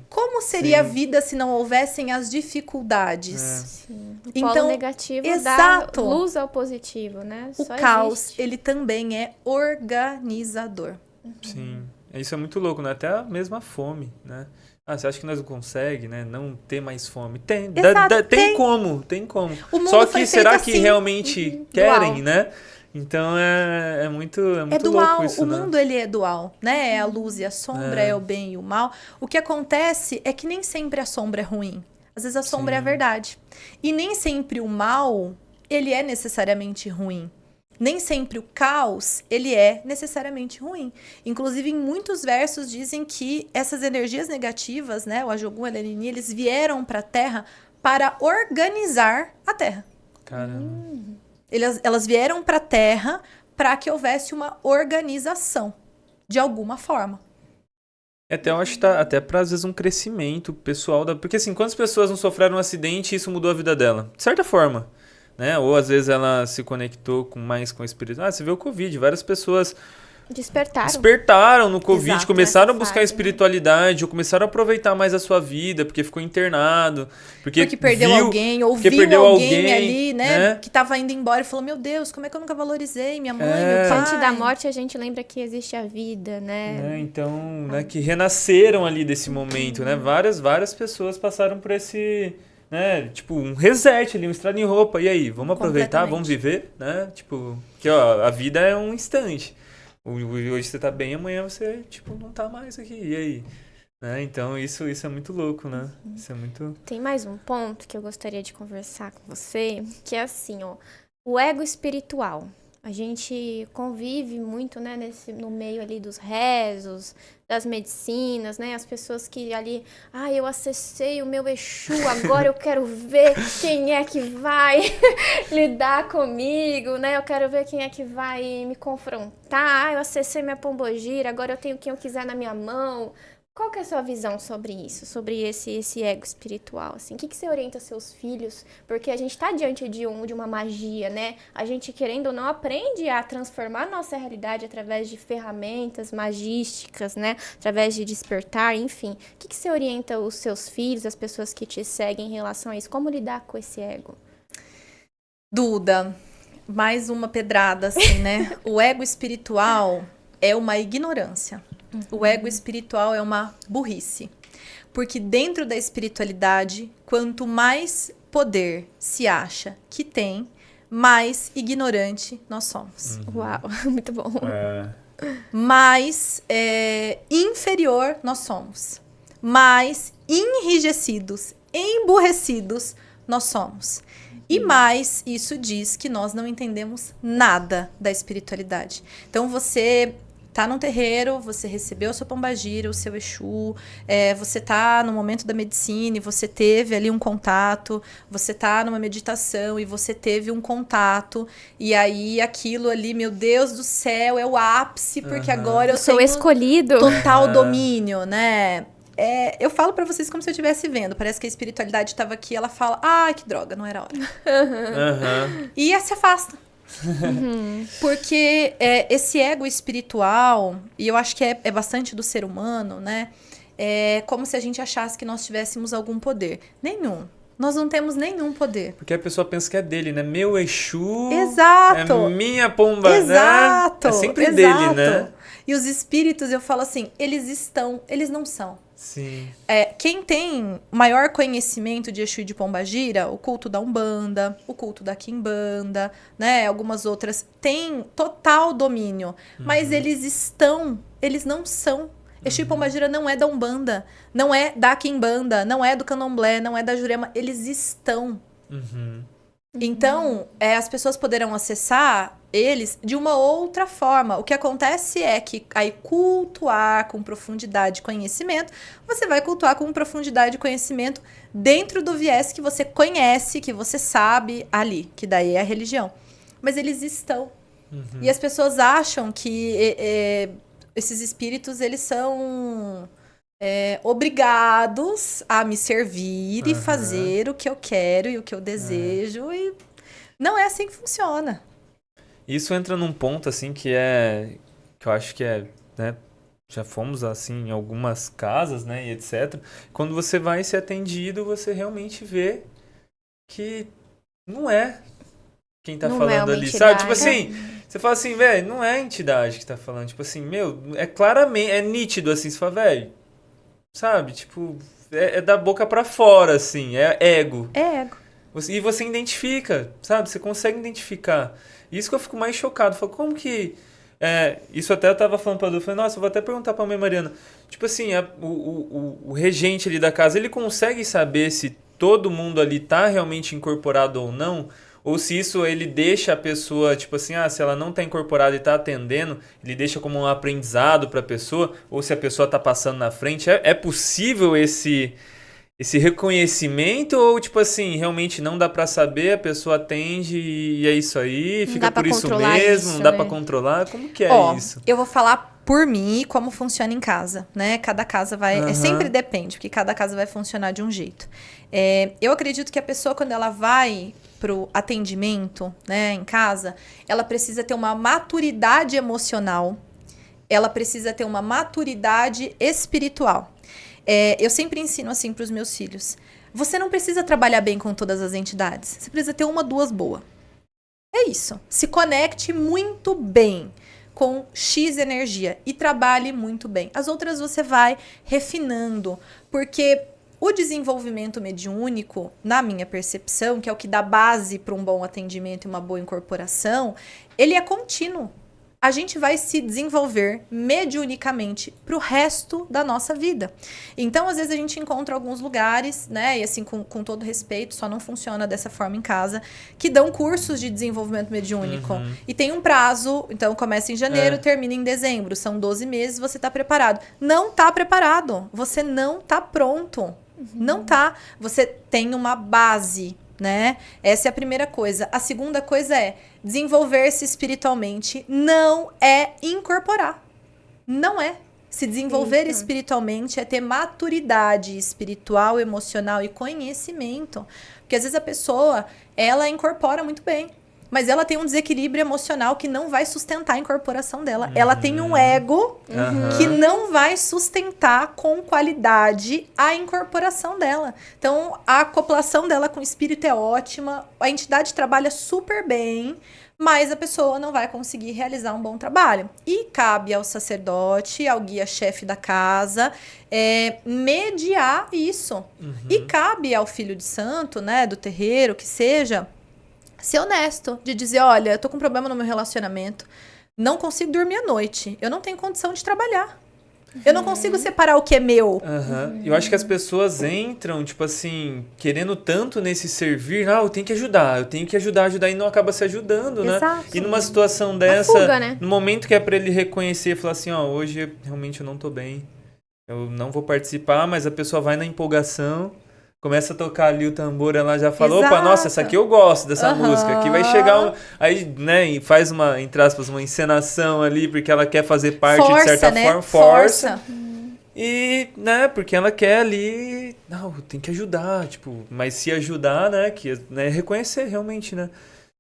Como seria a vida se não houvessem as dificuldades? Sim. O então, polo negativo exato. Dá luz ao positivo, né? O caos, ele também é organizador. Sim. Isso é muito louco, né? Até a mesma fome, né? Você acha que nós não conseguimos, né? Não ter mais fome? Tem. Tem como. Só que será que assim, realmente querem, dual. Né? Então é muito dual. Louco isso, o mundo, ele é dual, né? É a luz e a sombra, é o bem e o mal. O que acontece é que nem sempre a sombra é ruim. Às vezes a sombra é a verdade. E nem sempre o mal, ele é necessariamente ruim. Nem sempre o caos, ele é necessariamente ruim. Inclusive, em muitos versos dizem que essas energias negativas, né, o Ajogun, a Lenini, eles vieram para a Terra para organizar a Terra. Caramba. Elas vieram para a Terra para que houvesse uma organização, de alguma forma. Até eu acho que tá até para, às vezes, um crescimento pessoal. Porque, assim, quantas pessoas não sofreram um acidente e isso mudou a vida dela? De certa forma. Né? Ou às vezes ela se conectou mais com o espírito. Você vê o Covid, várias pessoas despertaram no Covid, exato, começaram a buscar espiritualidade, ou começaram a aproveitar mais a sua vida, porque ficou internado, porque perdeu alguém, ou viu alguém ali, né? Que estava indo embora e falou, meu Deus, como é que eu nunca valorizei minha mãe, meu pai? Diante da morte a gente lembra que existe a vida, né? Então, né, que renasceram ali desse momento, né? Várias pessoas passaram por esse... Né? Tipo, um reset ali, um estrada em roupa. E aí, vamos aproveitar, vamos viver, né? Tipo, que ó, a vida é um instante. Hoje você tá bem, amanhã você, tipo, não tá mais aqui. E aí? Né? Então, isso é muito louco, né? Isso é muito... Tem mais um ponto que eu gostaria de conversar com você, que é assim, ó. O ego espiritual. A gente convive muito, né, no meio ali dos rezos, das medicinas, né, as pessoas que ali, eu acessei o meu Exu, agora eu quero ver quem é que vai lidar comigo, né, eu quero ver quem é que vai me confrontar, eu acessei minha pombogira, agora eu tenho quem eu quiser na minha mão. Qual que é a sua visão sobre isso, sobre esse ego espiritual, assim? O que você orienta seus filhos? Porque a gente está diante de uma magia, né? A gente, querendo ou não, aprende a transformar a nossa realidade através de ferramentas magísticas, né? Através de despertar, enfim. O que você orienta os seus filhos, as pessoas que te seguem em relação a isso? Como lidar com esse ego? Duda, mais uma pedrada, assim, né? O ego espiritual é uma ignorância. O ego espiritual é uma burrice. Porque dentro da espiritualidade, quanto mais poder se acha que tem, mais ignorante nós somos. Uau, muito bom. Mais inferior nós somos. Mais enrijecidos, emburrecidos nós somos. E mais, isso diz que nós não entendemos nada da espiritualidade. Então, você... tá num terreiro, você recebeu o seu pombagira, o seu Exu, você tá no momento da medicina e você teve ali um contato, você tá numa meditação e você teve um contato, e aí aquilo ali, meu Deus do céu, é o ápice, porque agora eu sou escolhido. Total domínio, né? Eu falo pra vocês como se eu estivesse vendo. Parece que a espiritualidade estava aqui, ela fala, que droga, não era hora. E se afasta. Porque esse ego espiritual, e eu acho que é bastante do ser humano, né? É como se a gente achasse que nós tivéssemos algum poder. Nenhum. Nós não temos nenhum poder. Porque a pessoa pensa que é dele, né? Meu Exu, Exato. É minha pomba, Exato. Né? É sempre dele, né? E os espíritos, eu falo assim, eles não são. Sim. Quem tem maior conhecimento de Exu e de Pombagira, o culto da Umbanda, o culto da Quimbanda, né, algumas outras, tem total domínio. Mas eles não são. Exu e Pombagira não é da Umbanda, não é da Quimbanda, não é do Candomblé, não é da Jurema, eles estão. Então, as pessoas poderão acessar eles de uma outra forma. O que acontece é que aí cultuar com profundidade e conhecimento, você vai cultuar com profundidade e conhecimento dentro do viés que você conhece, que você sabe ali, que daí é a religião. Mas eles estão. E as pessoas acham que esses espíritos, eles são obrigados a me servir e fazer o que eu quero e o que eu desejo. E não é assim que funciona. Isso entra num ponto, assim, que eu acho que né, já fomos, assim, em algumas casas, né, e etc. Quando você vai ser atendido, você realmente vê que não é quem tá falando ali, sabe? Tipo assim, você fala assim, velho, não é a entidade que tá falando. Tipo assim, é claramente, é nítido, assim, você fala, velho, sabe? Tipo, é da boca pra fora, assim, é ego. É ego. E você identifica, sabe? Você consegue identificar. Isso que eu fico mais chocado. Eu falo, como que... isso até eu tava falando pra Edu. Eu falei, nossa, eu vou até perguntar pra mãe Mariana. Tipo assim, o regente ali da casa, ele consegue saber se todo mundo ali tá realmente incorporado ou não? Ou se isso ele deixa a pessoa, tipo assim, se ela não tá incorporada e tá atendendo, ele deixa como um aprendizado pra pessoa? Ou se a pessoa tá passando na frente? É possível esse reconhecimento ou, tipo assim, realmente não dá pra saber, a pessoa atende e é isso aí, fica por isso mesmo, não dá pra controlar? Como que é isso? Eu vou falar por mim como funciona em casa, né? Cada casa vai... sempre depende, porque cada casa vai funcionar de um jeito. Eu acredito que a pessoa, quando ela vai pro atendimento, né, em casa, ela precisa ter uma maturidade emocional, ela precisa ter uma maturidade espiritual. Eu sempre ensino assim para os meus filhos. Você não precisa trabalhar bem com todas as entidades. Você precisa ter uma, duas boas. É isso. Se conecte muito bem com X energia e trabalhe muito bem. As outras você vai refinando, porque o desenvolvimento mediúnico, na minha percepção, que é o que dá base para um bom atendimento e uma boa incorporação, ele é contínuo. A gente vai se desenvolver mediunicamente pro resto da nossa vida. Então, às vezes, a gente encontra alguns lugares, né? E assim, com todo respeito, só não funciona dessa forma em casa, que dão cursos de desenvolvimento mediúnico. E tem um prazo, então começa em janeiro, termina em dezembro. São 12 meses, você tá preparado. Não tá preparado. Você não tá pronto. Não tá. Você tem uma base, né? Essa é a primeira coisa. A segunda coisa é desenvolver-se espiritualmente. Não é incorporar. Não é. Se desenvolver espiritualmente é ter maturidade espiritual, emocional e conhecimento. Porque às vezes a pessoa, ela incorpora muito bem, mas ela tem um desequilíbrio emocional que não vai sustentar a incorporação dela. Ela tem um ego que não vai sustentar com qualidade a incorporação dela. Então, a acoplação dela com o espírito é ótima, a entidade trabalha super bem, mas a pessoa não vai conseguir realizar um bom trabalho. E cabe ao sacerdote, ao guia-chefe da casa, mediar isso. E cabe ao filho de santo, né, do terreiro, que seja... ser honesto, de dizer, olha, eu tô com um problema no meu relacionamento, não consigo dormir à noite, eu não tenho condição de trabalhar. Eu não consigo separar o que é meu. Eu acho que as pessoas entram, tipo assim, querendo tanto nesse servir, eu tenho que ajudar, e não acaba se ajudando, né? Exato. E numa situação dessa, fuga, né? no momento que é pra ele reconhecer, falar assim, hoje realmente eu não tô bem, eu não vou participar, mas a pessoa vai na empolgação, começa a tocar ali o tambor, ela já falou, opa, nossa, essa aqui eu gosto dessa música, aqui vai chegar aí, né, e faz uma, entre aspas, uma encenação ali, porque ela quer fazer parte de certa forma, força. E, né, porque ela quer ali, não, tem que ajudar, tipo, mas se ajudar, né, reconhecer realmente, né.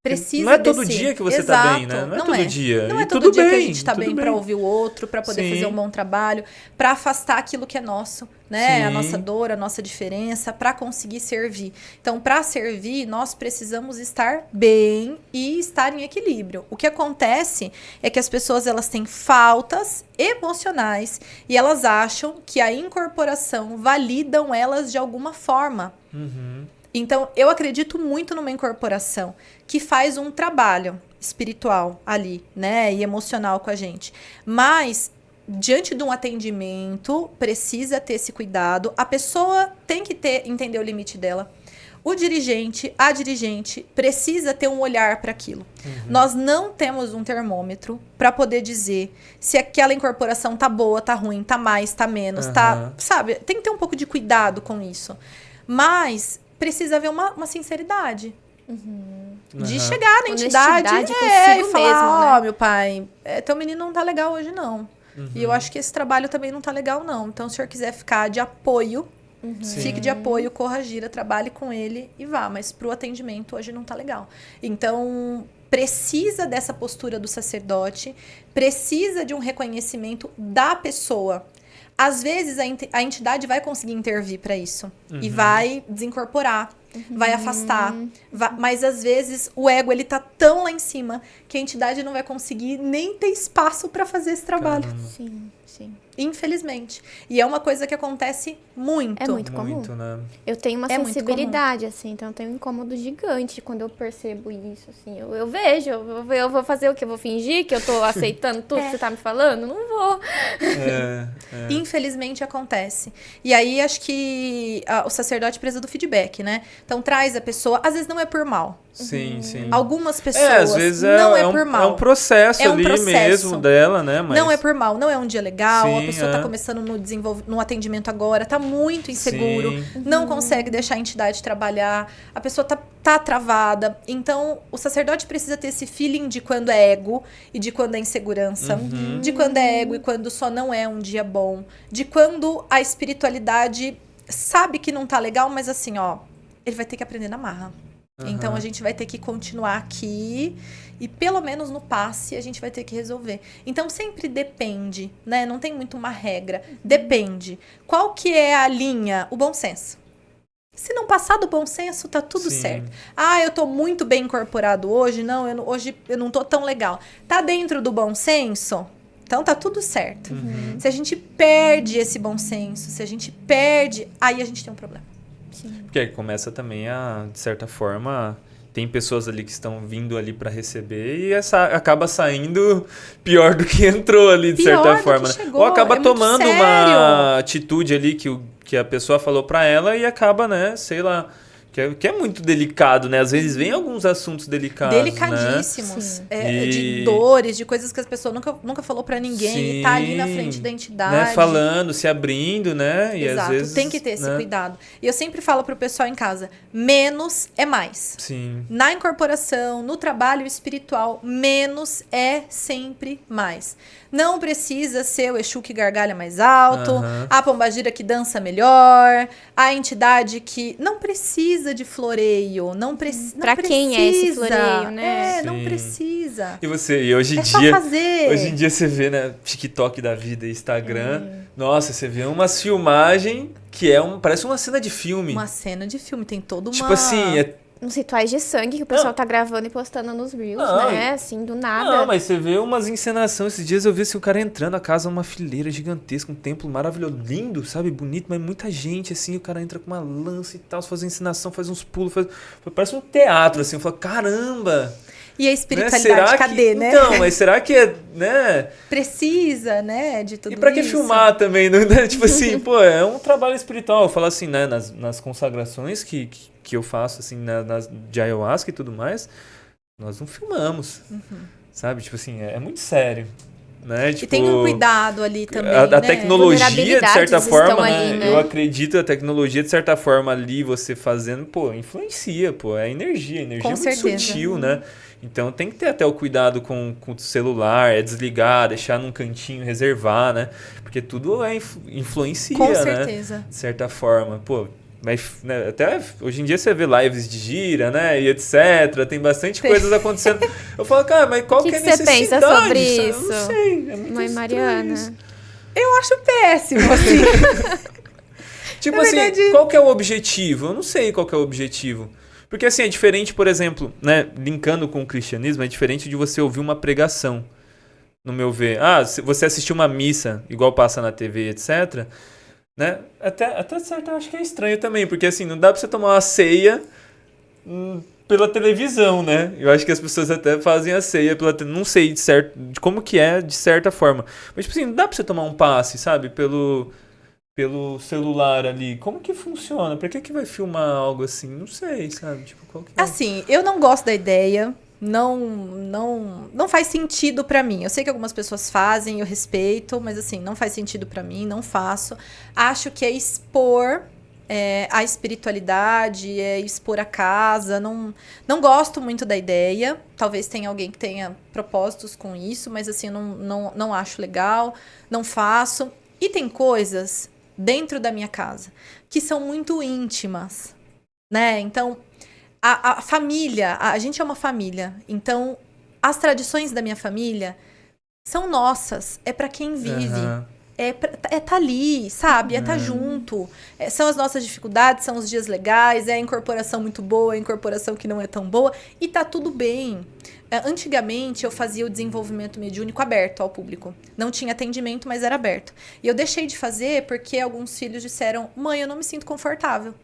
Precisa não é todo dia que você tá bem, né? Não é todo dia. Não é todo tudo dia bem, que a gente tá bem pra ouvir o outro, pra poder fazer um bom trabalho, pra afastar aquilo que é nosso, né? Sim. A nossa dor, a nossa diferença, pra conseguir servir. Então, pra servir, nós precisamos estar bem e estar em equilíbrio. O que acontece é que as pessoas, elas têm faltas emocionais e elas acham que a incorporação validam elas de alguma forma. Uhum. Então, eu acredito muito numa incorporação que faz um trabalho espiritual ali, né? E emocional com a gente. Mas, diante de um atendimento, precisa ter esse cuidado. A pessoa tem que entender o limite dela. O dirigente, a dirigente, precisa ter um olhar para aquilo. Uhum. Nós não temos um termômetro para poder dizer se aquela incorporação tá boa, tá ruim, tá mais, tá menos, tá... Sabe? Tem que ter um pouco de cuidado com isso. Mas... precisa haver uma sinceridade. De chegar na entidade e falar, meu pai, teu menino não tá legal hoje, não. E eu acho que esse trabalho também não tá legal, não. Então, se o senhor quiser ficar de apoio, fique de apoio, corra, gira, trabalhe com ele e vá. Mas pro atendimento, hoje não tá legal. Então, precisa dessa postura do sacerdote, precisa de um reconhecimento da pessoa. Às vezes, a entidade vai conseguir intervir para isso. E vai desincorporar, vai afastar. Mas, às vezes, o ego, ele tá tão lá em cima que a entidade não vai conseguir nem ter espaço para fazer esse trabalho. Caramba. Sim, sim. Infelizmente. E é uma coisa que acontece muito. É muito comum. Muito, né? Eu tenho uma sensibilidade, assim, então eu tenho um incômodo gigante quando eu percebo isso, assim. Eu vejo, eu vou fazer o quê? Eu vou fingir que eu tô aceitando tudo que você tá me falando? Não vou. Infelizmente acontece. E aí, acho que o sacerdote precisa do feedback, né? Então, traz a pessoa. Às vezes não é por mal. Sim, sim. Algumas pessoas às vezes não é por mal. É um processo ali mesmo dela, né? Mas... não é por mal, não é um dia legal, sim, a pessoa tá começando no atendimento agora, tá muito inseguro, não consegue deixar a entidade trabalhar, a pessoa tá travada. Então, o sacerdote precisa ter esse feeling de quando é ego e de quando é insegurança, de quando é ego e quando só não é um dia bom, de quando a espiritualidade sabe que não tá legal, mas assim, ó, ele vai ter que aprender na marra. Então, a gente vai ter que continuar aqui e, pelo menos no passe, a gente vai ter que resolver. Então, sempre depende, né? Não tem muito uma regra. Depende. Qual que é a linha? O bom senso. Se não passar do bom senso, tá tudo certo. Ah, eu tô muito bem incorporado hoje. Não, hoje eu não tô tão legal. Tá dentro do bom senso? Então, tá tudo certo. Se a gente perde esse bom senso, se a gente perde, aí a gente tem um problema. Porque aí começa também de certa forma, tem pessoas ali que estão vindo ali para receber e acaba saindo pior do que entrou ali, de certa forma. Né? Ou acaba tomando uma atitude ali que a pessoa falou para ela e acaba, né, sei lá... Que é muito delicado, né? Às vezes vem alguns assuntos delicados, delicadíssimos. Né? De dores, de coisas que as pessoas nunca falou pra ninguém. E tá ali na frente da entidade. Né? Falando, se abrindo, né? E exato, às vezes, tem que ter esse cuidado. E eu sempre falo pro pessoal em casa, menos é mais. Sim. Na incorporação, no trabalho espiritual, menos é sempre mais. Não precisa ser o Exu que gargalha mais alto, a pombagira que dança melhor, a entidade que... Não precisa de floreio, não precisa. Pra quem é esse floreio, né? Não precisa. E hoje em dia... fazer. Hoje em dia você vê, né, TikTok da vida e Instagram, nossa, você vê umas filmagens que parece uma cena de filme. Uma cena de filme, tem toda uma... Tipo assim, uns rituais de sangue que o pessoal tá gravando e postando nos Reels, né? Assim, do nada. Não, mas você vê umas encenações. Esses dias eu vi o cara entrando, a casa uma fileira gigantesca, um templo maravilhoso, lindo, sabe? Bonito, mas muita gente, assim. O cara entra com uma lança e tal, faz encenação, faz uns pulos, parece um teatro, assim. Eu falo, caramba! E a espiritualidade, cadê, né? Então, mas será que né? Precisa, né, de tudo isso. E pra que filmar também? Né? Tipo assim, pô, é um trabalho espiritual. Eu falo assim, né, nas consagrações que eu faço, assim, de ayahuasca e tudo mais, nós não filmamos, sabe? Tipo assim, é muito sério. Né? Tipo, e tem um cuidado ali também, a tecnologia, de certa forma, ali, né? Eu acredito, a tecnologia, de certa forma, ali, você fazendo, pô, influencia, pô, é energia é muito sutil, né? Então tem que ter até o cuidado com o celular, desligar, deixar num cantinho, reservar, né? Porque tudo influencia, com certeza. Né? De certa forma, pô, Mas, né, até hoje em dia você vê lives de gira, né? E etc. Tem bastante coisas acontecendo. Eu falo, cara, mas qual que é a necessidade? O que você pensa sobre isso? Eu não sei. Mãe Mariana. Isso. Eu acho péssimo, assim. Tipo assim, qual que é o objetivo? Eu não sei qual que é o objetivo. Porque assim, é diferente, por exemplo, né? Linkando com o cristianismo, é diferente de você ouvir uma pregação. No meu ver. Se você assistir uma missa, igual passa na TV, etc., né? Até certo, eu acho que é estranho também, porque assim, não dá pra você tomar uma ceia pela televisão, né? Eu acho que as pessoas até fazem a ceia pela não sei de como que é, de certa forma. Mas, tipo assim, não dá pra você tomar um passe, sabe? Pelo celular ali. Como que funciona? Pra que vai filmar algo assim? Não sei, sabe? Tipo, qual que é? Assim, eu não gosto da ideia. Não faz sentido pra mim. Eu sei que algumas pessoas fazem, eu respeito, mas assim, não faz sentido pra mim, não faço. Acho que é expor a espiritualidade, é expor a casa. Não gosto muito da ideia. Talvez tenha alguém que tenha propósitos com isso, mas assim, não acho legal, não faço. E tem coisas dentro da minha casa que são muito íntimas, né? Então, a família, a gente é uma família, então as tradições da minha família são nossas, é pra quem vive, é tá ali, sabe? É tá junto, são as nossas dificuldades, são os dias legais, é a incorporação muito boa, a incorporação que não é tão boa, e tá tudo bem. Antigamente eu fazia o desenvolvimento mediúnico aberto ao público, não tinha atendimento, mas era aberto, e eu deixei de fazer porque alguns filhos disseram: mãe, eu não me sinto confortável.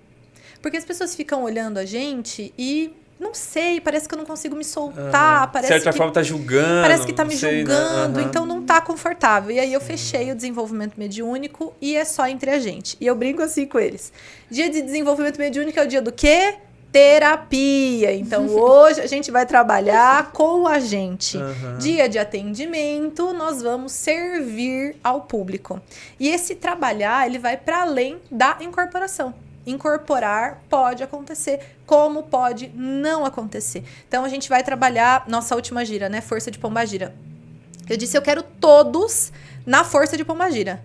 Porque as pessoas ficam olhando a gente e, não sei, parece que eu não consigo me soltar. Parece de certa forma tá julgando. Parece que tá me né? julgando, então não tá confortável. E aí eu fechei o desenvolvimento mediúnico e é só entre a gente. E eu brinco assim com eles. Dia de desenvolvimento mediúnico é o dia do quê? Terapia. Então hoje a gente vai trabalhar com a gente. Dia de atendimento, nós vamos servir ao público. E esse trabalhar, ele vai para além da incorporação. Incorporar pode acontecer, como pode não acontecer. Então, a gente vai trabalhar nossa última gira, né? Força de Pombagira. Eu disse, eu quero todos na Força de Pombagira.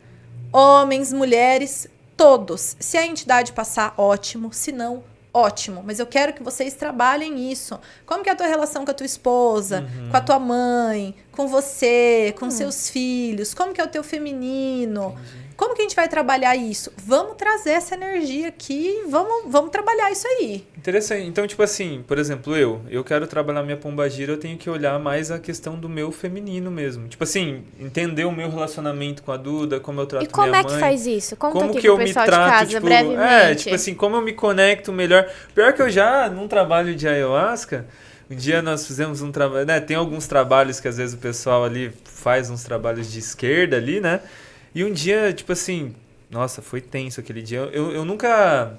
Homens, mulheres, todos. Se a entidade passar, ótimo. Se não, ótimo. Mas eu quero que vocês trabalhem isso. Como que é a tua relação com a tua esposa, com a tua mãe, com você, com seus filhos? Como que é o teu feminino? Entendi. Como que a gente vai trabalhar isso? Vamos trazer essa energia aqui, vamos trabalhar isso aí. Interessante. Então, tipo assim, por exemplo, eu quero trabalhar minha pombagira, eu tenho que olhar mais a questão do meu feminino mesmo. Tipo assim, entender o meu relacionamento com a Duda, como eu trato minha mãe. E como é que faz isso? Conta aqui que eu pro pessoal me trato, de casa, tipo, brevemente. Tipo assim, como eu me conecto melhor. Pior que eu já, num trabalho de ayahuasca, um dia nós fizemos um trabalho, né? Tem alguns trabalhos que às vezes o pessoal ali faz uns trabalhos de esquerda ali, né? E um dia, tipo assim, nossa, foi tenso aquele dia. Eu nunca,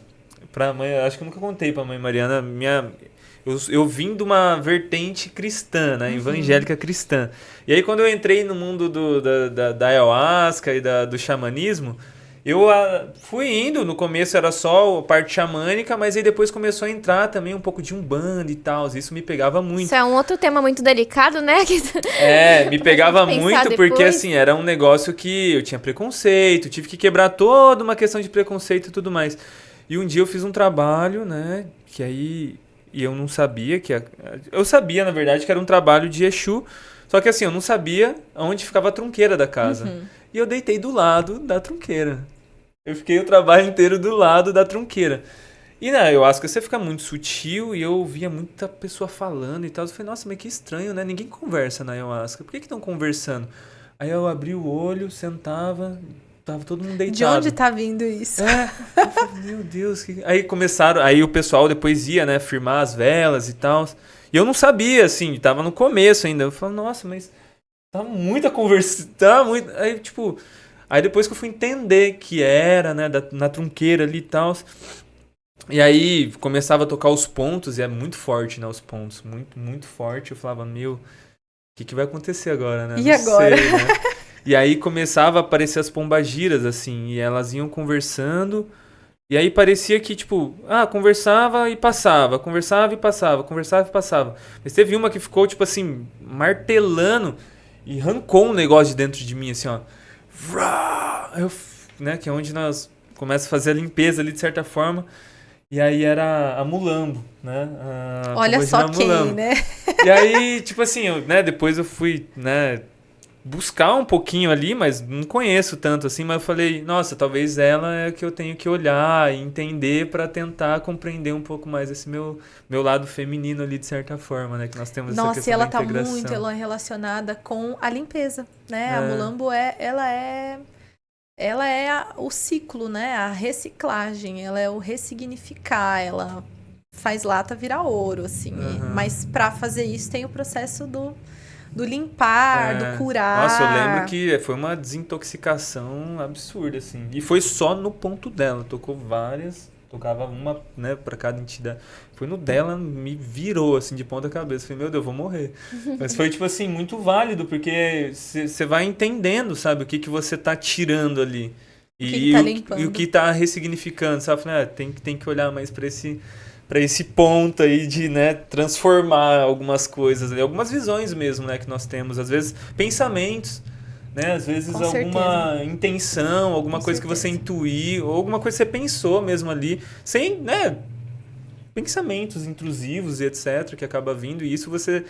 acho que eu nunca contei pra mãe Mariana, eu vim de uma vertente cristã, né, evangélica cristã. E aí quando eu entrei no mundo da ayahuasca e do xamanismo, eu fui indo, no começo era só a parte xamânica, mas aí depois começou a entrar também um pouco de umbanda e tal, isso me pegava muito. Isso é um outro tema muito delicado, né? Me pegava muito porque assim, era um negócio que eu tinha preconceito, tive que quebrar toda uma questão de preconceito e tudo mais. E um dia eu fiz um trabalho, né, que aí eu não sabia eu sabia, na verdade, que era um trabalho de Exu, só que assim, eu não sabia onde ficava a trunqueira da casa. E eu deitei do lado da trunqueira. Eu fiquei o trabalho inteiro do lado da trunqueira. E na ayahuasca você fica muito sutil e eu ouvia muita pessoa falando e tal. Eu falei, nossa, mas que estranho, né? Ninguém conversa na ayahuasca. Por que estão conversando? Aí eu abri o olho, sentava, tava todo mundo deitado. De onde tá vindo isso? Eu falei, meu Deus. Aí o pessoal depois ia, né, firmar as velas e tal. E eu não sabia, assim, tava no começo ainda. Eu falei, nossa, mas tava muita conversa, tava muito... Aí, tipo... Aí depois que eu fui entender que era, né, na trunqueira ali e tal. E aí começava a tocar os pontos, e é muito forte, né, os pontos. Muito, muito forte. Eu falava, meu, o que vai acontecer agora, né? E agora? Sei, né? E aí começava a aparecer as pombagiras, assim, e elas iam conversando. E aí parecia que, tipo, conversava e passava, conversava e passava, conversava e passava. Mas teve uma que ficou, tipo assim, martelando e arrancou um negócio de dentro de mim, assim, ó. Eu, né, que é onde nós começa a fazer a limpeza ali de certa forma. E aí era a Mulambo, né? Olha só quem, né? E aí, tipo assim, depois eu fui, buscar um pouquinho ali, mas não conheço tanto assim, mas eu falei, nossa, talvez ela é que eu tenho que olhar e entender para tentar compreender um pouco mais esse meu lado feminino ali, de certa forma, né? Que nós temos essa questão da integração. Nossa, e ela tá muito relacionada com a limpeza, né? A Mulambo, ela é o ciclo, né? A reciclagem, ela é o ressignificar, ela faz lata virar ouro, assim. Mas para fazer isso tem o processo do limpar, do curar. Nossa, eu lembro que foi uma desintoxicação absurda, assim. E foi só no ponto dela. Tocou várias, tocava uma, né, pra cada entidade. Foi no dela, me virou, assim, de ponta cabeça. Falei, meu Deus, eu vou morrer. Mas foi, tipo assim, muito válido, porque você vai entendendo, sabe, o que você tá tirando ali. E o que tá ressignificando, sabe? Falei, tem que olhar mais pra esse ponto aí de, né, transformar algumas coisas, algumas visões mesmo, né, que nós temos. Às vezes, pensamentos, né, às vezes alguma intenção, alguma coisa que você intuiu, ou alguma coisa que você pensou mesmo ali, sem, né, pensamentos intrusivos e etc, que acaba vindo, e isso você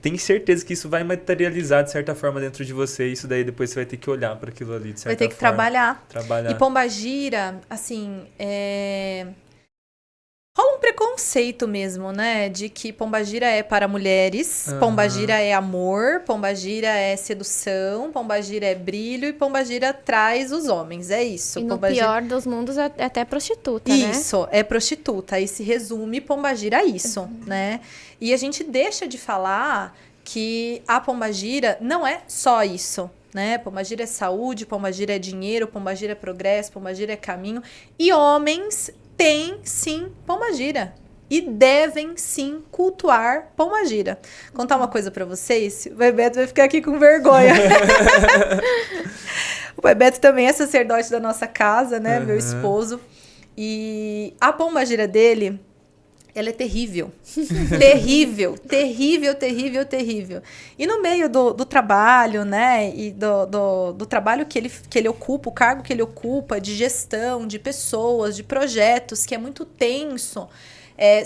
tem certeza que isso vai materializar de certa forma dentro de você, e isso daí depois você vai ter que olhar para aquilo ali, de certa forma. Vai ter que trabalhar. E Pombagira, assim, rola um preconceito mesmo, né? De que Pombagira é para mulheres, Pombagira é amor, Pombagira é sedução, Pombagira é brilho e Pombagira traz os homens. É isso. E no pior dos mundos é até prostituta, né? Isso, é prostituta. Aí se resume Pombagira a isso, né? E a gente deixa de falar que a Pombagira não é só isso, né? Pombagira é saúde, Pombagira é dinheiro, Pombagira é progresso, Pombagira é caminho. E homens têm, sim, Pombagira. E devem, sim, cultuar Pombagira. Contar uma coisa pra vocês. O Pai Beto vai ficar aqui com vergonha. O Pai Beto também é sacerdote da nossa casa, né? Meu esposo. E a Pombagira dele, ela é terrível. Terrível, terrível, terrível, terrível. E no meio do trabalho, né? E do trabalho que ele ocupa, o cargo que ele ocupa, de gestão, de pessoas, de projetos, que é muito tenso,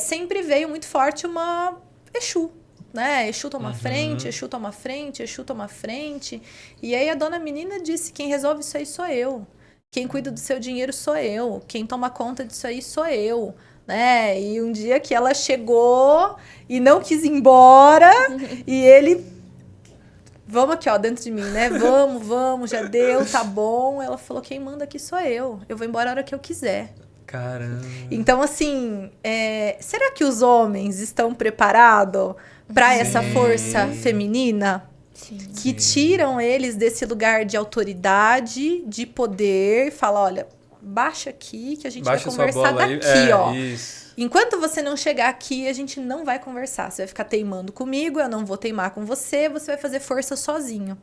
sempre veio muito forte uma Exu, né? Exu toma frente, Exu toma frente, Exu toma frente. E aí a dona menina disse, quem resolve isso aí sou eu. Quem cuida do seu dinheiro sou eu. Quem toma conta disso aí sou eu. Né? E um dia que ela chegou e não quis ir embora, e ele, vamos aqui, ó, dentro de mim, né? Vamos, já deu, tá bom. Ela falou, quem manda aqui sou eu vou embora a hora que eu quiser. Caramba. Então, assim, será que os homens estão preparados para essa força feminina? Sim. Que tiram eles desse lugar de autoridade, de poder, fala, olha, baixa aqui que a gente vai conversar daqui, ó. Isso. Enquanto você não chegar aqui, a gente não vai conversar. Você vai ficar teimando comigo, eu não vou teimar com você, você vai fazer força sozinho.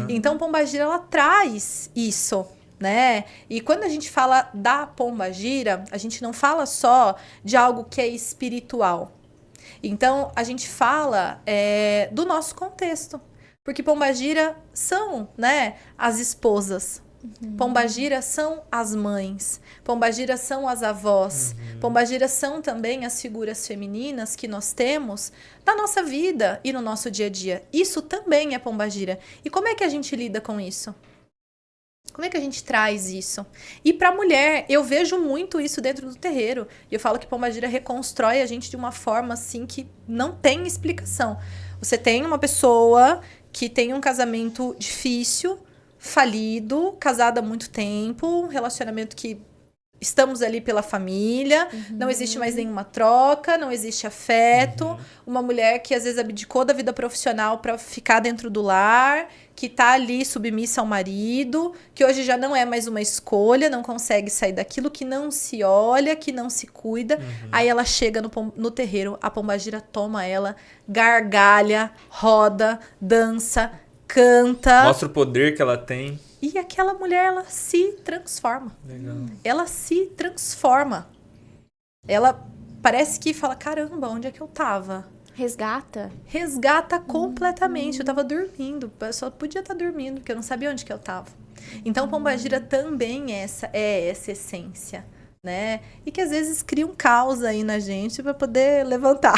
Então, Pombagira, ela traz isso, né? E quando a gente fala da Pombagira, a gente não fala só de algo que é espiritual. Então, a gente fala do nosso contexto. Porque Pombagira são, né, as esposas. Pombagira são as mães. Pombagira são as avós. Pombagira são também as figuras femininas que nós temos na nossa vida e no nosso dia a dia. Isso também é Pombagira. E como é que a gente lida com isso? Como é que a gente traz isso? E para a mulher, eu vejo muito isso dentro do terreiro. E eu falo que Pombagira reconstrói a gente de uma forma assim que não tem explicação. Você tem uma pessoa que tem um casamento difícil, falido, casada há muito tempo, um relacionamento que estamos ali pela família, não existe mais nenhuma troca, não existe afeto, uma mulher que às vezes abdicou da vida profissional para ficar dentro do lar, que tá ali submissa ao marido, que hoje já não é mais uma escolha, não consegue sair daquilo, que não se olha, que não se cuida. Aí ela chega no terreiro, a Pombagira toma ela, gargalha, roda, dança, canta. Mostra o poder que ela tem. E aquela mulher, ela se transforma. Legal. Ela se transforma. Ela parece que fala, caramba, onde é que eu tava? Resgata Completamente. Eu tava dormindo. Eu só podia estar dormindo, porque eu não sabia onde que eu tava. Então, Pombagira também é essa essência, né? E que às vezes cria um caos aí na gente para poder levantar.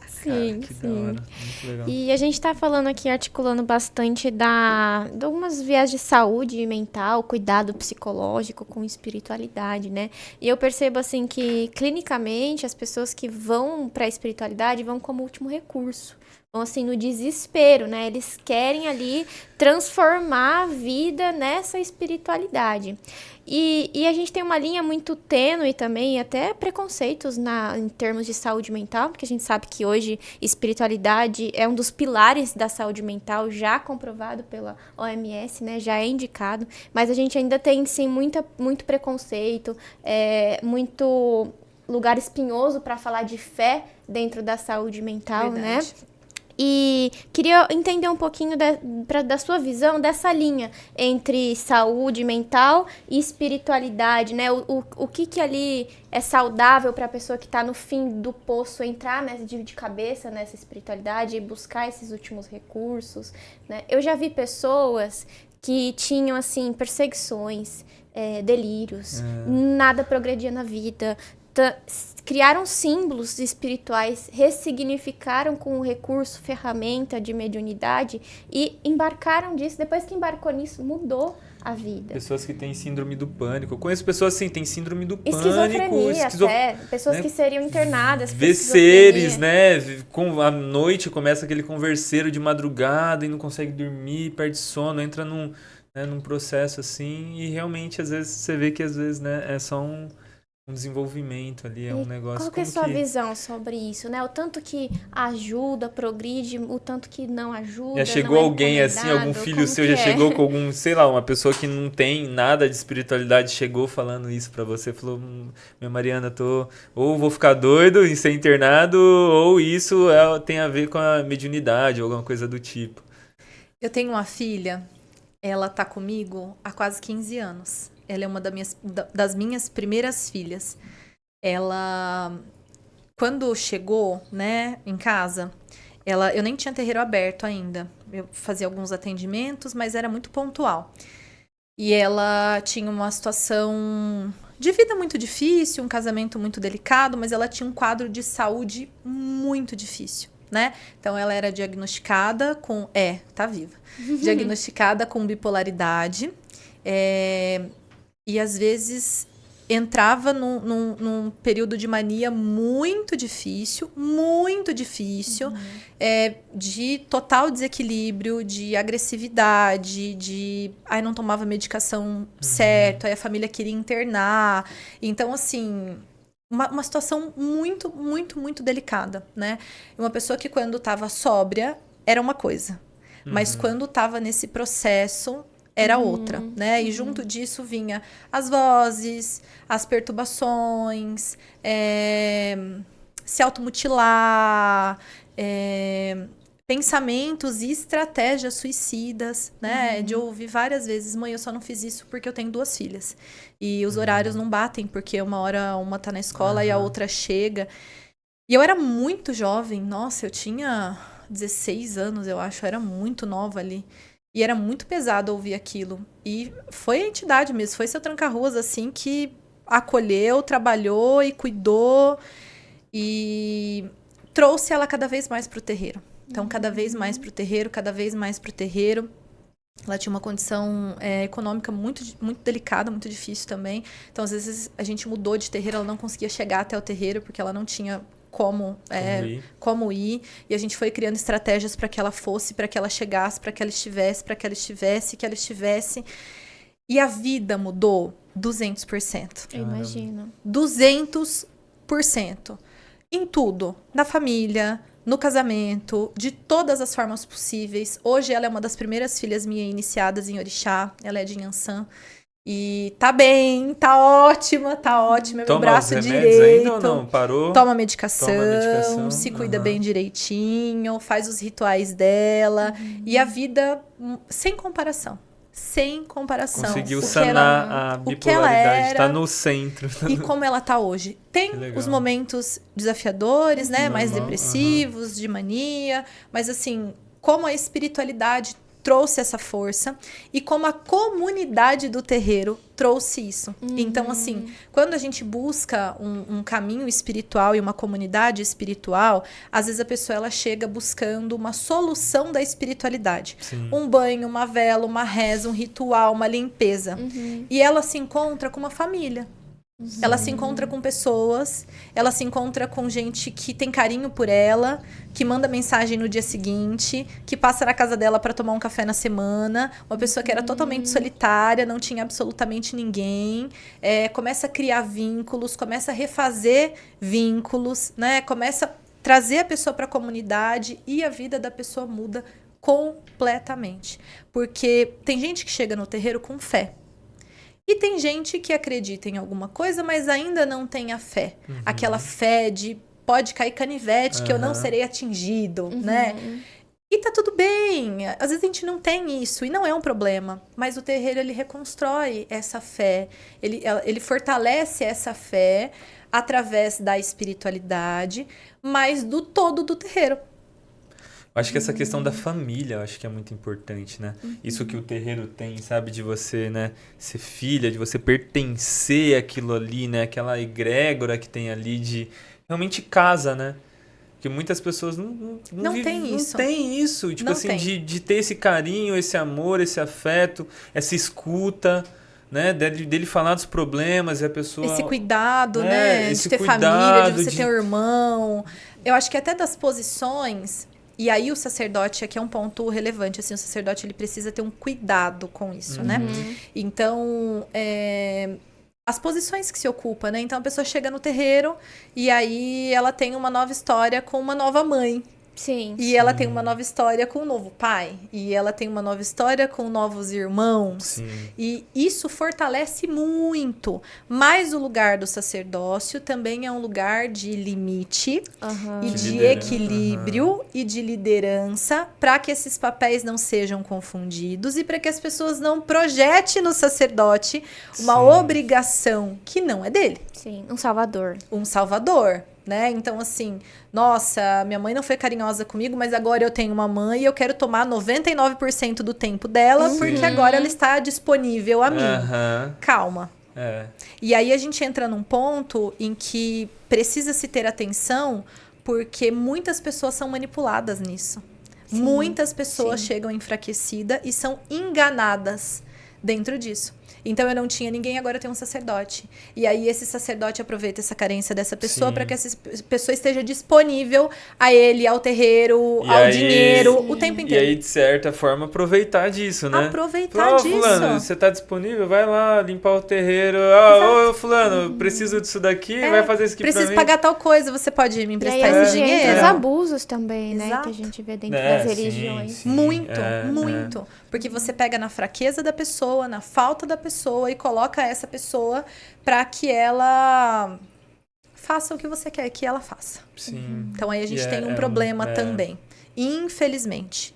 Sim, que sim. Da hora. Muito legal. E a gente tá falando aqui, articulando bastante de algumas vias de saúde mental, cuidado psicológico com espiritualidade, né? E eu percebo, assim, que clinicamente as pessoas que vão pra espiritualidade vão como último recurso. Vão, assim, no desespero, né? Eles querem ali transformar a vida nessa espiritualidade. E a gente tem uma linha muito tênue também, até preconceitos em termos de saúde mental, porque a gente sabe que hoje espiritualidade é um dos pilares da saúde mental, já comprovado pela OMS, né? Já é indicado, mas a gente ainda tem, sim, muito preconceito, muito lugar espinhoso para falar de fé dentro da saúde mental, Verdade. né? E queria entender um pouquinho da sua visão dessa linha entre saúde mental e espiritualidade, né? O que ali é saudável para a pessoa que está no fim do poço entrar de cabeça nessa espiritualidade e buscar esses últimos recursos, né? Eu já vi pessoas que tinham, assim, perseguições, delírios, nada progredia na vida, criaram símbolos espirituais, ressignificaram com o recurso, ferramenta de mediunidade e embarcaram disso. Depois que embarcou nisso, mudou a vida. Pessoas que têm síndrome do pânico. Eu conheço pessoas assim, têm síndrome do Esquizofrenia, pânico. até. Pessoas, né, que seriam internadas. Vê seres, né? À noite começa aquele converseiro de madrugada e não consegue dormir, perde sono, entra num processo assim. E realmente, às vezes, você vê que às vezes, né, é só um desenvolvimento ali, é um negócio. Qual que é a sua visão sobre isso, né? O tanto que ajuda, progride, o tanto que não ajuda. Já chegou alguém assim, algum filho seu já chegou com algum, sei lá, uma pessoa que não tem nada de espiritualidade, chegou falando isso pra você, falou: minha Mariana, ou vou ficar doido e ser internado, ou isso tem a ver com a mediunidade, ou alguma coisa do tipo. Eu tenho uma filha, ela tá comigo há quase 15 anos. Ela é uma das minhas primeiras filhas. Ela, quando chegou, né, em casa, eu nem tinha terreiro aberto ainda. Eu fazia alguns atendimentos, mas era muito pontual. E ela tinha uma situação de vida muito difícil, um casamento muito delicado, mas ela tinha um quadro de saúde muito difícil, né? Então, ela era diagnosticada com... tá viva. Diagnosticada com bipolaridade. E às vezes entrava num período de mania muito difícil, de total desequilíbrio, de agressividade, aí não tomava medicação certo, aí a família queria internar. Então, assim, uma situação muito, muito, muito delicada, né? Uma pessoa que quando estava sóbria era uma coisa, mas quando estava nesse processo... era outra, né? E junto disso vinha as vozes, as perturbações, se automutilar, pensamentos e estratégias suicidas, né? De ouvir várias vezes: mãe, eu só não fiz isso porque eu tenho 2 filhas. E os horários não batem, porque uma hora uma tá na escola e a outra chega. E eu era muito jovem, nossa, eu tinha 16 anos, eu acho, eu era muito nova ali. E era muito pesado ouvir aquilo. E foi a entidade mesmo, foi seu tranca-ruas, assim, que acolheu, trabalhou e cuidou. E trouxe ela cada vez mais pro terreiro. Então, cada vez mais pro terreiro, cada vez mais pro terreiro. Ela tinha uma condição econômica muito, muito delicada, muito difícil também. Então, às vezes, a gente mudou de terreiro, ela não conseguia chegar até o terreiro, porque ela não tinha... Como ir. E a gente foi criando estratégias para que ela fosse, para que ela chegasse, para que ela estivesse, para que ela estivesse. E a vida mudou 200%. Eu imagino. 200%. Em tudo. Na família, no casamento, de todas as formas possíveis. Hoje ela é uma das primeiras filhas minhas iniciadas em Orixá. Ela é de Inhansã. E tá bem, tá ótima, é meu braço direito. Ainda ou não? Parou? Toma medicação, se cuida bem direitinho, faz os rituais dela. E a vida, sem comparação. Conseguiu sanar a bipolaridade, tá no centro. E como ela tá hoje. Tem os momentos desafiadores, né? Mais depressivos, de mania. Mas assim, como a espiritualidade trouxe essa força e como a comunidade do terreiro trouxe isso. Então, assim, quando a gente busca um caminho espiritual e uma comunidade espiritual, às vezes a pessoa ela chega buscando uma solução da espiritualidade. Sim. Um banho, uma vela, uma reza, um ritual, uma limpeza. E ela se encontra com uma família. Ela se encontra com pessoas, ela se encontra com gente que tem carinho por ela, que manda mensagem no dia seguinte, que passa na casa dela para tomar um café na semana, uma pessoa que era totalmente solitária, não tinha absolutamente ninguém, começa a criar vínculos, começa a refazer vínculos, né? Começa a trazer a pessoa para a comunidade e a vida da pessoa muda completamente. Porque tem gente que chega no terreiro com fé. E tem gente que acredita em alguma coisa, mas ainda não tem a fé. Aquela fé de pode cair canivete, que eu não serei atingido, né? E tá tudo bem. Às vezes a gente não tem isso, e não é um problema. Mas o terreiro, ele reconstrói essa fé. Ele fortalece essa fé através da espiritualidade, mas do todo do terreiro. Acho que essa questão da família, acho que é muito importante, né? Isso que o terreiro tem, sabe? De você, né? Ser filha, de você pertencer àquilo ali, né? Aquela egrégora que tem ali de... Realmente casa, né? Porque muitas pessoas não tem isso. Não tem isso. Tipo Não assim, tem. de ter esse carinho, esse amor, esse afeto, essa escuta, né? Dele falar dos problemas e a pessoa... Esse cuidado, né? Esse de ter cuidado, família, de você ter um irmão. Eu acho que até das posições... E aí o sacerdote, aqui é um ponto relevante, assim, o sacerdote ele precisa ter um cuidado com isso, né? Então, as posições que se ocupa, né? Então a pessoa chega no terreiro e aí ela tem uma nova história com uma nova mãe. Sim. E ela tem uma nova história com um novo pai. E ela tem uma nova história com novos irmãos. Sim. E isso fortalece muito. Mas o lugar do sacerdócio também é um lugar de limite e de equilíbrio e de liderança para que esses papéis não sejam confundidos e para que as pessoas não projetem no sacerdote uma obrigação que não é dele. Sim, um salvador. Um salvador. Né? Então, assim, nossa, minha mãe não foi carinhosa comigo, mas agora eu tenho uma mãe e eu quero tomar 99% do tempo dela, porque agora ela está disponível a mim. Calma. E aí a gente entra num ponto em que precisa se ter atenção, porque muitas pessoas são manipuladas nisso. Muitas pessoas chegam enfraquecidas e são enganadas dentro disso. Então eu não tinha ninguém, agora eu tenho um sacerdote. E aí esse sacerdote aproveita essa carência dessa pessoa para que essa pessoa esteja disponível a ele, ao terreiro, ao dinheiro, o tempo inteiro. E aí, de certa forma, aproveitar disso, né? Aproveitar disso. Fulano, você tá disponível? Vai lá limpar o terreiro. Ô, fulano, preciso disso daqui, vai fazer isso aqui pra mim. Preciso pagar tal coisa, você pode me emprestar esse dinheiro? E os abusos também, né? Exato. Que a gente vê dentro das religiões. Sim, muito. Porque você pega na fraqueza da pessoa, na falta da pessoa e coloca essa pessoa para que ela faça o que você quer que ela faça. Sim. Então aí a gente tem um problema também. Infelizmente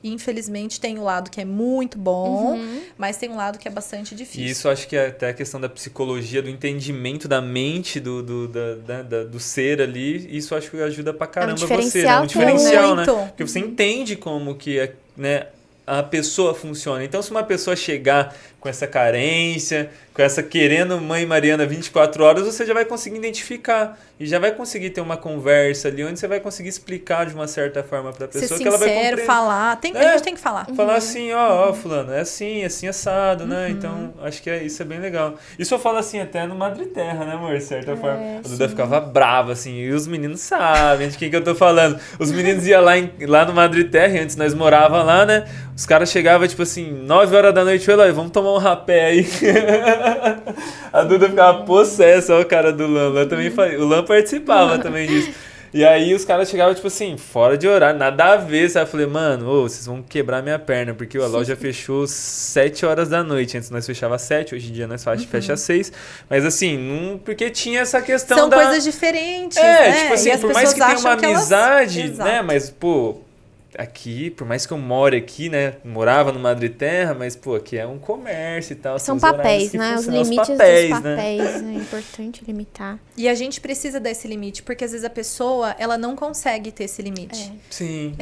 tem um lado que é muito bom, mas tem um lado que é bastante difícil. E isso acho que é até a questão da psicologia, do entendimento da mente, do ser ali. Isso acho que ajuda pra caramba você, né? Um diferencial, né? Porque você entende como que né, a pessoa funciona. Então, se uma pessoa chegar com essa carência, com essa querendo Mãe Mariana 24 horas, você já vai conseguir identificar e já vai conseguir ter uma conversa ali, onde você vai conseguir explicar de uma certa forma para a pessoa que ela vai compreender. Falar. A gente tem que falar. Falar assim, ó, fulano, é assim assado, né? Então, acho que isso é bem legal. Isso eu falo assim até no Madre Terra, né, amor? De certa forma. A Duda ficava brava, assim, e os meninos sabem de quem que eu tô falando. Os meninos iam lá no Madre Terra, e antes nós morávamos lá, né? Os caras chegavam, tipo assim, 9 horas da noite, Eloy, vamos tomar um rapé aí. A Duda ficava possessa, ó, o cara do Lan. O Lan participava também disso. E aí os caras chegavam, tipo assim, fora de horário, nada a ver, sabe? Eu falei, mano, vocês vão quebrar minha perna, porque a loja fechou 7 horas da noite. Antes nós fechava às 7, hoje em dia nós fecha às 6. Mas assim, porque tinha essa questão São coisas diferentes, tipo assim, por mais que tenha uma amizade, Exato. né? Mas, pô, aqui, por mais que eu more aqui, né? Morava no Madre Terra, mas, pô, aqui é um comércio e tal. São papéis, né? Os limites dos papéis, né? É importante limitar. E a gente precisa desse limite, porque às vezes a pessoa, ela não consegue ter esse limite. Sim.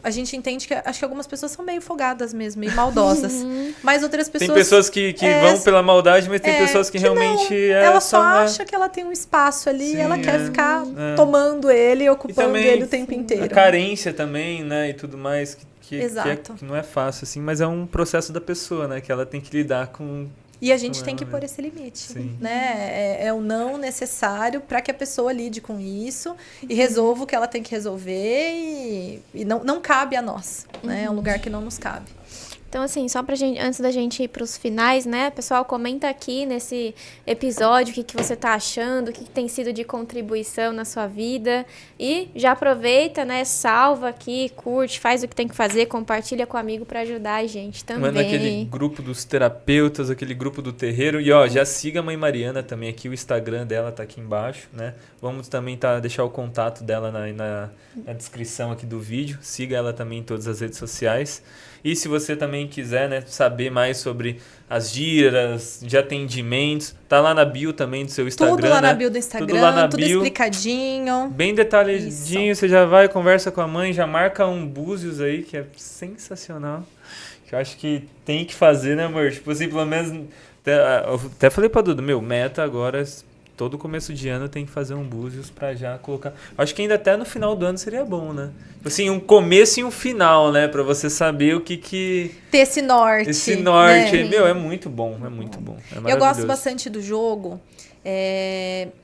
A gente entende que, acho que algumas pessoas são meio folgadas mesmo, meio maldosas. Mas outras pessoas... Tem pessoas que vão pela maldade, mas tem pessoas que realmente... ela só acha que ela tem um espaço ali, e ela quer ficar tomando ele, ocupando ele o tempo inteiro. A carência também, né? E tudo mais, que não é fácil, assim, mas é um processo da pessoa, né? Que ela tem que lidar com... E a gente tem que pôr esse limite, né? É o não necessário para que a pessoa lide com isso e resolva o que ela tem que resolver e não cabe a nós, né? É um lugar que não nos cabe. Então, assim, só pra gente, antes da gente ir pros finais, né? Pessoal, comenta aqui nesse episódio o que você tá achando, o que tem sido de contribuição na sua vida. E já aproveita, né? Salva aqui, curte, faz o que tem que fazer, compartilha com o amigo pra ajudar a gente também. Manda aquele grupo dos terapeutas, aquele grupo do terreiro. E, ó, já siga a Mãe Mariana também aqui, o Instagram dela tá aqui embaixo, né? Vamos também deixar o contato dela na descrição aqui do vídeo. Siga ela também em todas as redes sociais. E se você também quiser, né, saber mais sobre as giras de atendimentos, tá lá na bio também do seu Instagram. Tudo lá na bio do Instagram, tudo lá na bio, explicadinho. Bem detalhadinho, isso. Você já vai, conversa com a mãe, já marca um búzios aí, que é sensacional. Que eu acho que tem que fazer, né, amor? Tipo assim, pelo menos... Até falei pra Duda, meta agora... Todo começo de ano tem que fazer um búzios pra já colocar... Acho que ainda até no final do ano seria bom, né? Assim, um começo e um final, né? Pra você saber o que... Ter esse norte. Esse norte. Né? É muito bom, é muito bom. É eu gosto bastante do jogo.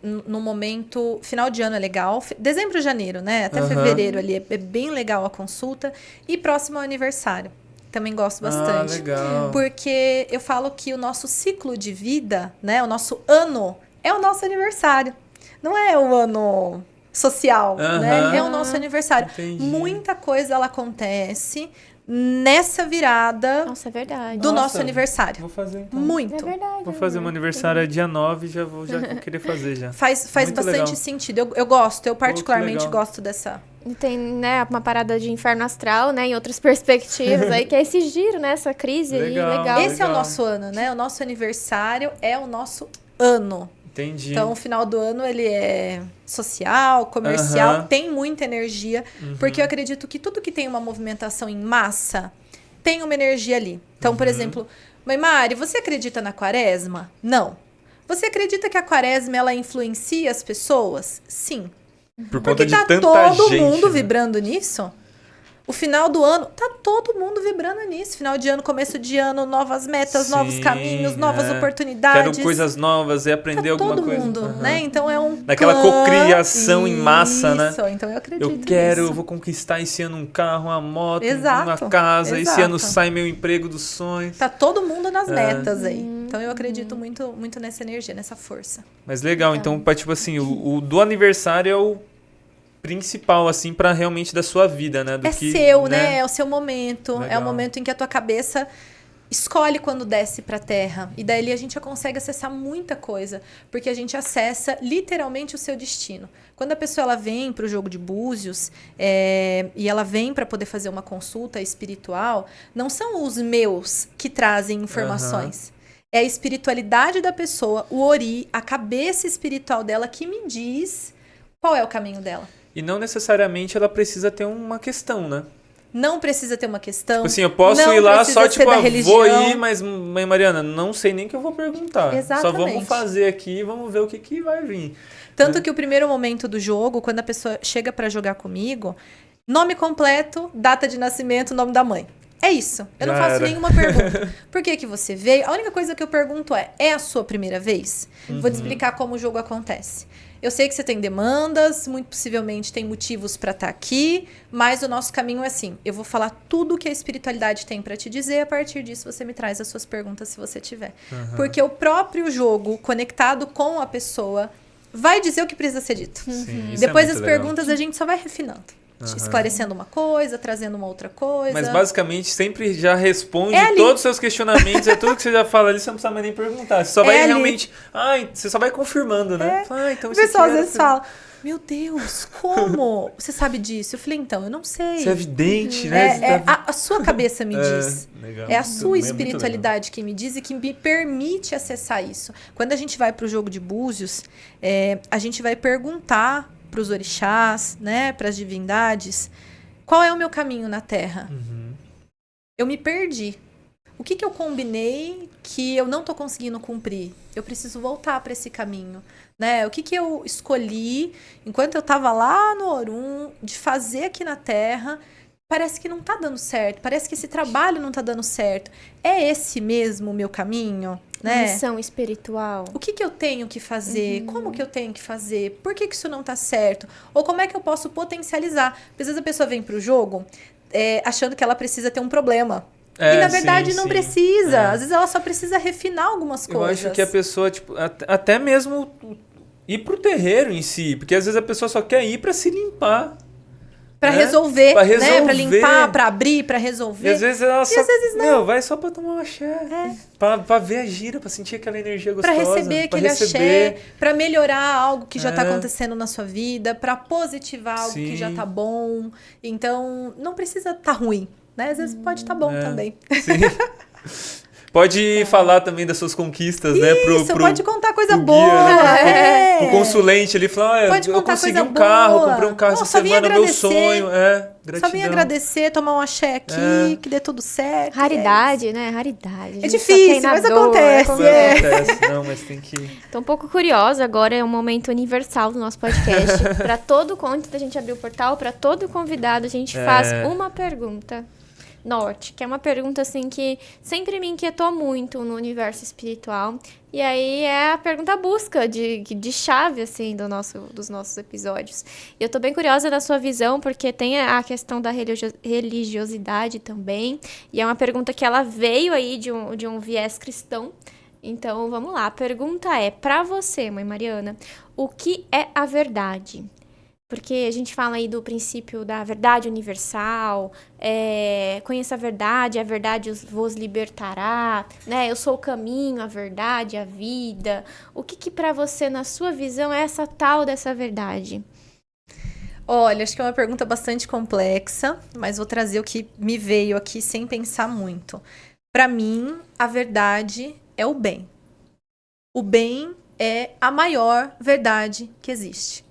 No momento... Final de ano é legal. Dezembro, janeiro, né? Até fevereiro ali. É bem legal a consulta. E próximo ao aniversário. Também gosto bastante. Legal. Porque eu falo que o nosso ciclo de vida, né? O nosso ano... é o nosso aniversário. Não é o ano social, né? É o nosso aniversário. Entendi. Muita coisa ela acontece nessa virada Nossa, é verdade. do nosso aniversário. Vou fazer então. Muito. É verdade. Vou fazer meu aniversário dia 9, já vou querer fazer já. Faz bastante legal. Sentido. Eu gosto, eu particularmente gosto dessa... Tem, né, uma parada de inferno astral, né, em outras perspectivas aí, que é esse giro, né, essa crise legal, aí, legal. Esse é o nosso ano, né? O nosso aniversário é o nosso ano. Entendi. Então, o final do ano, ele é social, comercial, tem muita energia, porque eu acredito que tudo que tem uma movimentação em massa tem uma energia ali. Então, por exemplo, Mãe Mari, você acredita na quaresma? Não. Você acredita que a quaresma, ela influencia as pessoas? Sim. Por conta de tá tanta todo gente, mundo né? vibrando nisso. O final do ano, tá todo mundo vibrando nisso. Final de ano, começo de ano, novas metas, novos caminhos, novas oportunidades. Quero coisas novas e aprender alguma coisa. Todo mundo, né? Então é um Naquela cocriação em massa, né? Isso, então eu acredito eu nisso. vou conquistar esse ano um carro, uma moto, Exato, uma casa. Esse ano exato. sai meu emprego dos sonhos. Tá todo mundo nas metas aí. Então eu acredito muito, muito nessa energia, nessa força. Mas legal, então, tipo assim, o do aniversário é o principal, assim, pra realmente da sua vida, né? Do seu, né? É o seu momento. Legal. É o momento em que a tua cabeça escolhe quando desce pra terra. E daí a gente já consegue acessar muita coisa. Porque a gente acessa literalmente o seu destino. Quando a pessoa ela vem pro jogo de búzios e ela vem para poder fazer uma consulta espiritual, não são os meus que trazem informações. É a espiritualidade da pessoa, o ori, a cabeça espiritual dela que me diz qual é o caminho dela. E não necessariamente ela precisa ter uma questão, né? Não precisa ter uma questão. Tipo assim, eu posso ir lá só, tipo, vou ir, mas, Mãe Mariana, não sei nem o que eu vou perguntar. Exatamente. Só vamos fazer aqui e vamos ver o que vai vir. Tanto que o primeiro momento do jogo, quando a pessoa chega pra jogar comigo, nome completo, data de nascimento, nome da mãe. É isso. Eu não faço nenhuma pergunta. Por que que você veio? A única coisa que eu pergunto é a sua primeira vez? Vou te explicar como o jogo acontece. Eu sei que você tem demandas, muito possivelmente tem motivos para estar aqui, mas o nosso caminho é assim, eu vou falar tudo que a espiritualidade tem para te dizer, a partir disso você me traz as suas perguntas se você tiver. Porque o próprio jogo, conectado com a pessoa, vai dizer o que precisa ser dito. Sim, Depois das legal. perguntas a gente só vai refinando. esclarecendo uma coisa, trazendo uma outra coisa. Mas basicamente sempre já responde todos os seus questionamentos, é tudo que você já fala ali, você não precisa mais nem perguntar. Você só vai realmente... você só vai confirmando, né? Então, o pessoal às vezes fala, meu Deus, como você sabe disso? Eu falei, então, eu não sei. Isso é evidente, né? A sua cabeça me diz. Legal. É a sua espiritualidade que me diz e que me permite acessar isso. Quando a gente vai para o jogo de búzios, a gente vai perguntar para os orixás, né, para as divindades, qual é o meu caminho na Terra? Eu me perdi. O que eu combinei que eu não estou conseguindo cumprir? Eu preciso voltar para esse caminho, né? O que eu escolhi enquanto eu estava lá no Orum de fazer aqui na Terra? Parece que não está dando certo. Parece que esse trabalho não está dando certo. É esse mesmo o meu caminho? Né? Missão espiritual. O que eu tenho que fazer? Como que eu tenho que fazer? Por que isso não está certo? Ou como é que eu posso potencializar? Porque às vezes a pessoa vem para o jogo achando que ela precisa ter um problema. E na verdade não precisa. Às vezes ela só precisa refinar algumas coisas. Eu acho que a pessoa, tipo, até mesmo ir pro terreiro em si. Porque às vezes a pessoa só quer ir para se limpar. Pra resolver, né? Pra limpar, pra abrir, pra resolver. E às vezes ela só... às vezes não. Vai só pra tomar um axé. Pra ver a gira, pra sentir aquela energia gostosa. Pra receber aquele axé, pra melhorar algo que já tá acontecendo na sua vida, pra positivar algo que já tá bom. Então, não precisa tá ruim, né? Às vezes pode tá bom também. Sim. Pode falar também das suas conquistas, né? Pode contar coisa boa. Guia, né? O consulente, ele fala, eu consegui um carro, comprei um carro essa semana, meu sonho. Gratidão. Só vim agradecer, tomar um axé aqui, que dê tudo certo. Raridade, né? Raridade. É difícil, mas acontece. Acontece. Não, mas tem que... Tô um pouco curiosa, agora é um momento universal do nosso podcast. Para todo conto da gente abrir o portal, para todo convidado, a gente faz uma pergunta. Norte, que é uma pergunta assim que sempre me inquietou muito no universo espiritual. E aí é a pergunta busca de chave assim dos nossos episódios. Eu tô bem curiosa da sua visão, porque tem a questão da religiosidade também. E é uma pergunta que ela veio aí de um viés cristão. Então vamos lá, a pergunta é, para você, Mãe Mariana, o que é a verdade? Porque a gente fala aí do princípio da verdade universal, conheça a verdade vos libertará, né? Eu sou o caminho, a verdade, a vida. O que para você, na sua visão, é essa tal dessa verdade? Olha, acho que é uma pergunta bastante complexa, mas vou trazer o que me veio aqui sem pensar muito. Para mim, a verdade é o bem. O bem é a maior verdade que existe.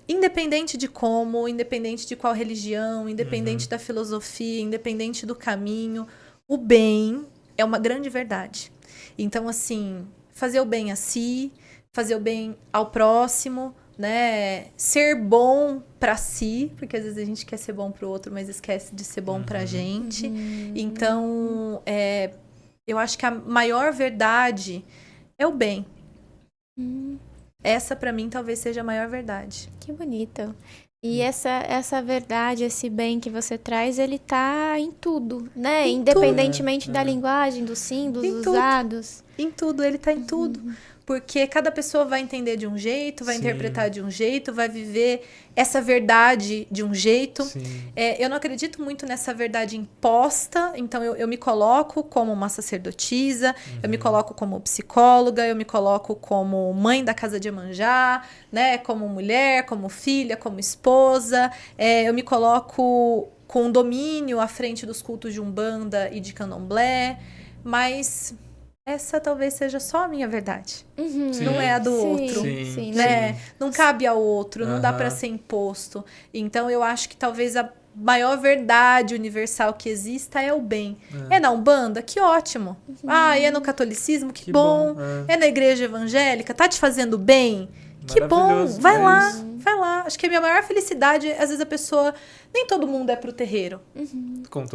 Independente de como, independente de qual religião, independente da filosofia, independente do caminho, o bem é uma grande verdade. Então, assim, fazer o bem a si, fazer o bem ao próximo, né? Ser bom para si, porque às vezes a gente quer ser bom para o outro, mas esquece de ser bom pra gente. Então, eu acho que a maior verdade é o bem. Essa, pra mim, talvez seja a maior verdade. Que bonito. E essa verdade, esse bem que você traz, ele tá em tudo, né? Independentemente da linguagem, dos símbolos, dos usados. Em tudo, ele tá em tudo. Porque cada pessoa vai entender de um jeito, vai interpretar de um jeito, vai viver essa verdade de um jeito. Eu não acredito muito nessa verdade imposta, então eu me coloco como uma sacerdotisa, eu me coloco como psicóloga, eu me coloco como mãe da casa de Iemanjá, né? Como mulher, como filha, como esposa. Eu me coloco com domínio à frente dos cultos de Umbanda e de Candomblé, mas... essa talvez seja só a minha verdade. Não é a do outro. Né? Não cabe ao outro, não dá para ser imposto. Então, eu acho que talvez a maior verdade universal que exista é o bem. É na Umbanda? Que ótimo. É no catolicismo? Que bom. É na igreja evangélica? Tá te fazendo bem? Que bom. Vai lá. Acho que a minha maior felicidade, às vezes a pessoa... nem todo mundo é pro terreiro.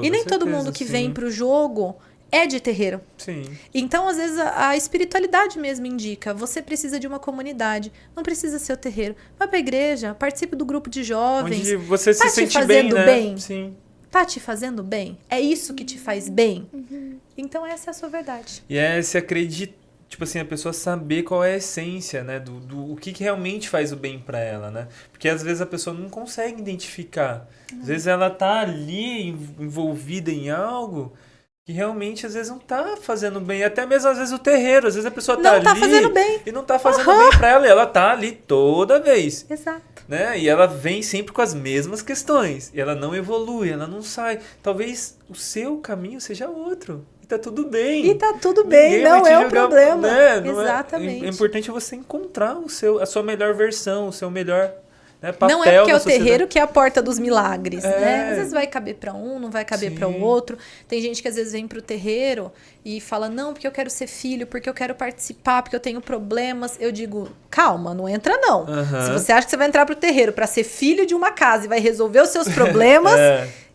E nem todo mundo que vem pro jogo... é de terreiro. Então, às vezes, a espiritualidade mesmo indica. Você precisa de uma comunidade. Não precisa ser o terreiro. Vai pra igreja, participe do grupo de jovens. Onde você se sente bem, né? Sim. Tá te fazendo bem? É isso que te faz bem? Então, essa é a sua verdade. E é se acreditar tipo assim, a pessoa saber qual é a essência, né? O que realmente faz o bem pra ela, né? Porque às vezes a pessoa não consegue identificar. Às vezes ela tá ali envolvida em algo que realmente às vezes não tá fazendo bem. Até mesmo às vezes o terreiro, às vezes a pessoa tá ali fazendo bem. E não tá fazendo bem pra ela. E ela tá ali toda vez. Exato. Né? E ela vem sempre com as mesmas questões. E ela não evolui, ela não sai. Talvez o seu caminho seja outro. E tá tudo bem. E tá tudo bem, não é o problema. Né? Exatamente. É importante você encontrar a sua melhor versão, o seu melhor, né, papel. Não é porque é o terreiro que é a porta dos milagres, né? Às vezes vai caber para um, não vai caber para o outro. Tem gente que às vezes vem pro terreiro e fala, não, porque eu quero ser filho, porque eu quero participar, porque eu tenho problemas. Eu digo, calma, não entra não. Se você acha que você vai entrar pro terreiro para ser filho de uma casa e vai resolver os seus problemas...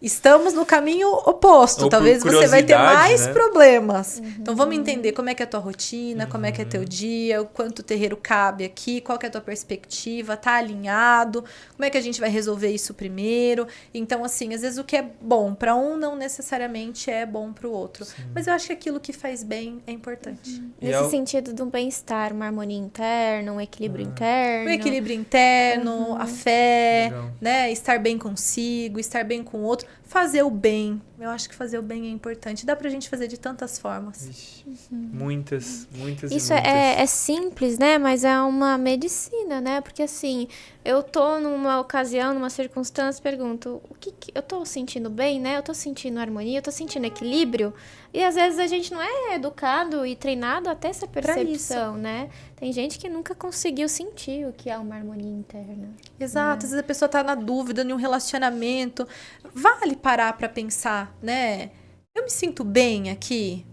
Estamos no caminho oposto. Talvez você vai ter mais problemas. Então, vamos entender como é que é a tua rotina, como é que é teu dia, o quanto o terreiro cabe aqui, qual que é a tua perspectiva, tá alinhado, como é que a gente vai resolver isso primeiro. Então, assim, às vezes o que é bom para um não necessariamente é bom para o outro. Mas eu acho que aquilo que faz bem é importante. Nesse sentido de um bem-estar, uma harmonia interna, um equilíbrio interno. Um equilíbrio interno, a fé, né? Estar bem consigo, estar bem com o outro. Fazer o bem. Eu acho que fazer o bem é importante. Dá pra gente fazer de tantas formas. Ixi, muitas Isso é simples, né? Mas é uma medicina, né? Porque assim, eu tô numa ocasião, numa circunstância, pergunto, o que eu tô sentindo bem, né? Eu tô sentindo harmonia, eu tô sentindo equilíbrio. E às vezes a gente não é educado e treinado até essa percepção, né? Tem gente que nunca conseguiu sentir o que é uma harmonia interna. Exato. Às vezes a pessoa tá na dúvida em um relacionamento. Vale parar pra pensar, né? Eu me sinto bem aqui?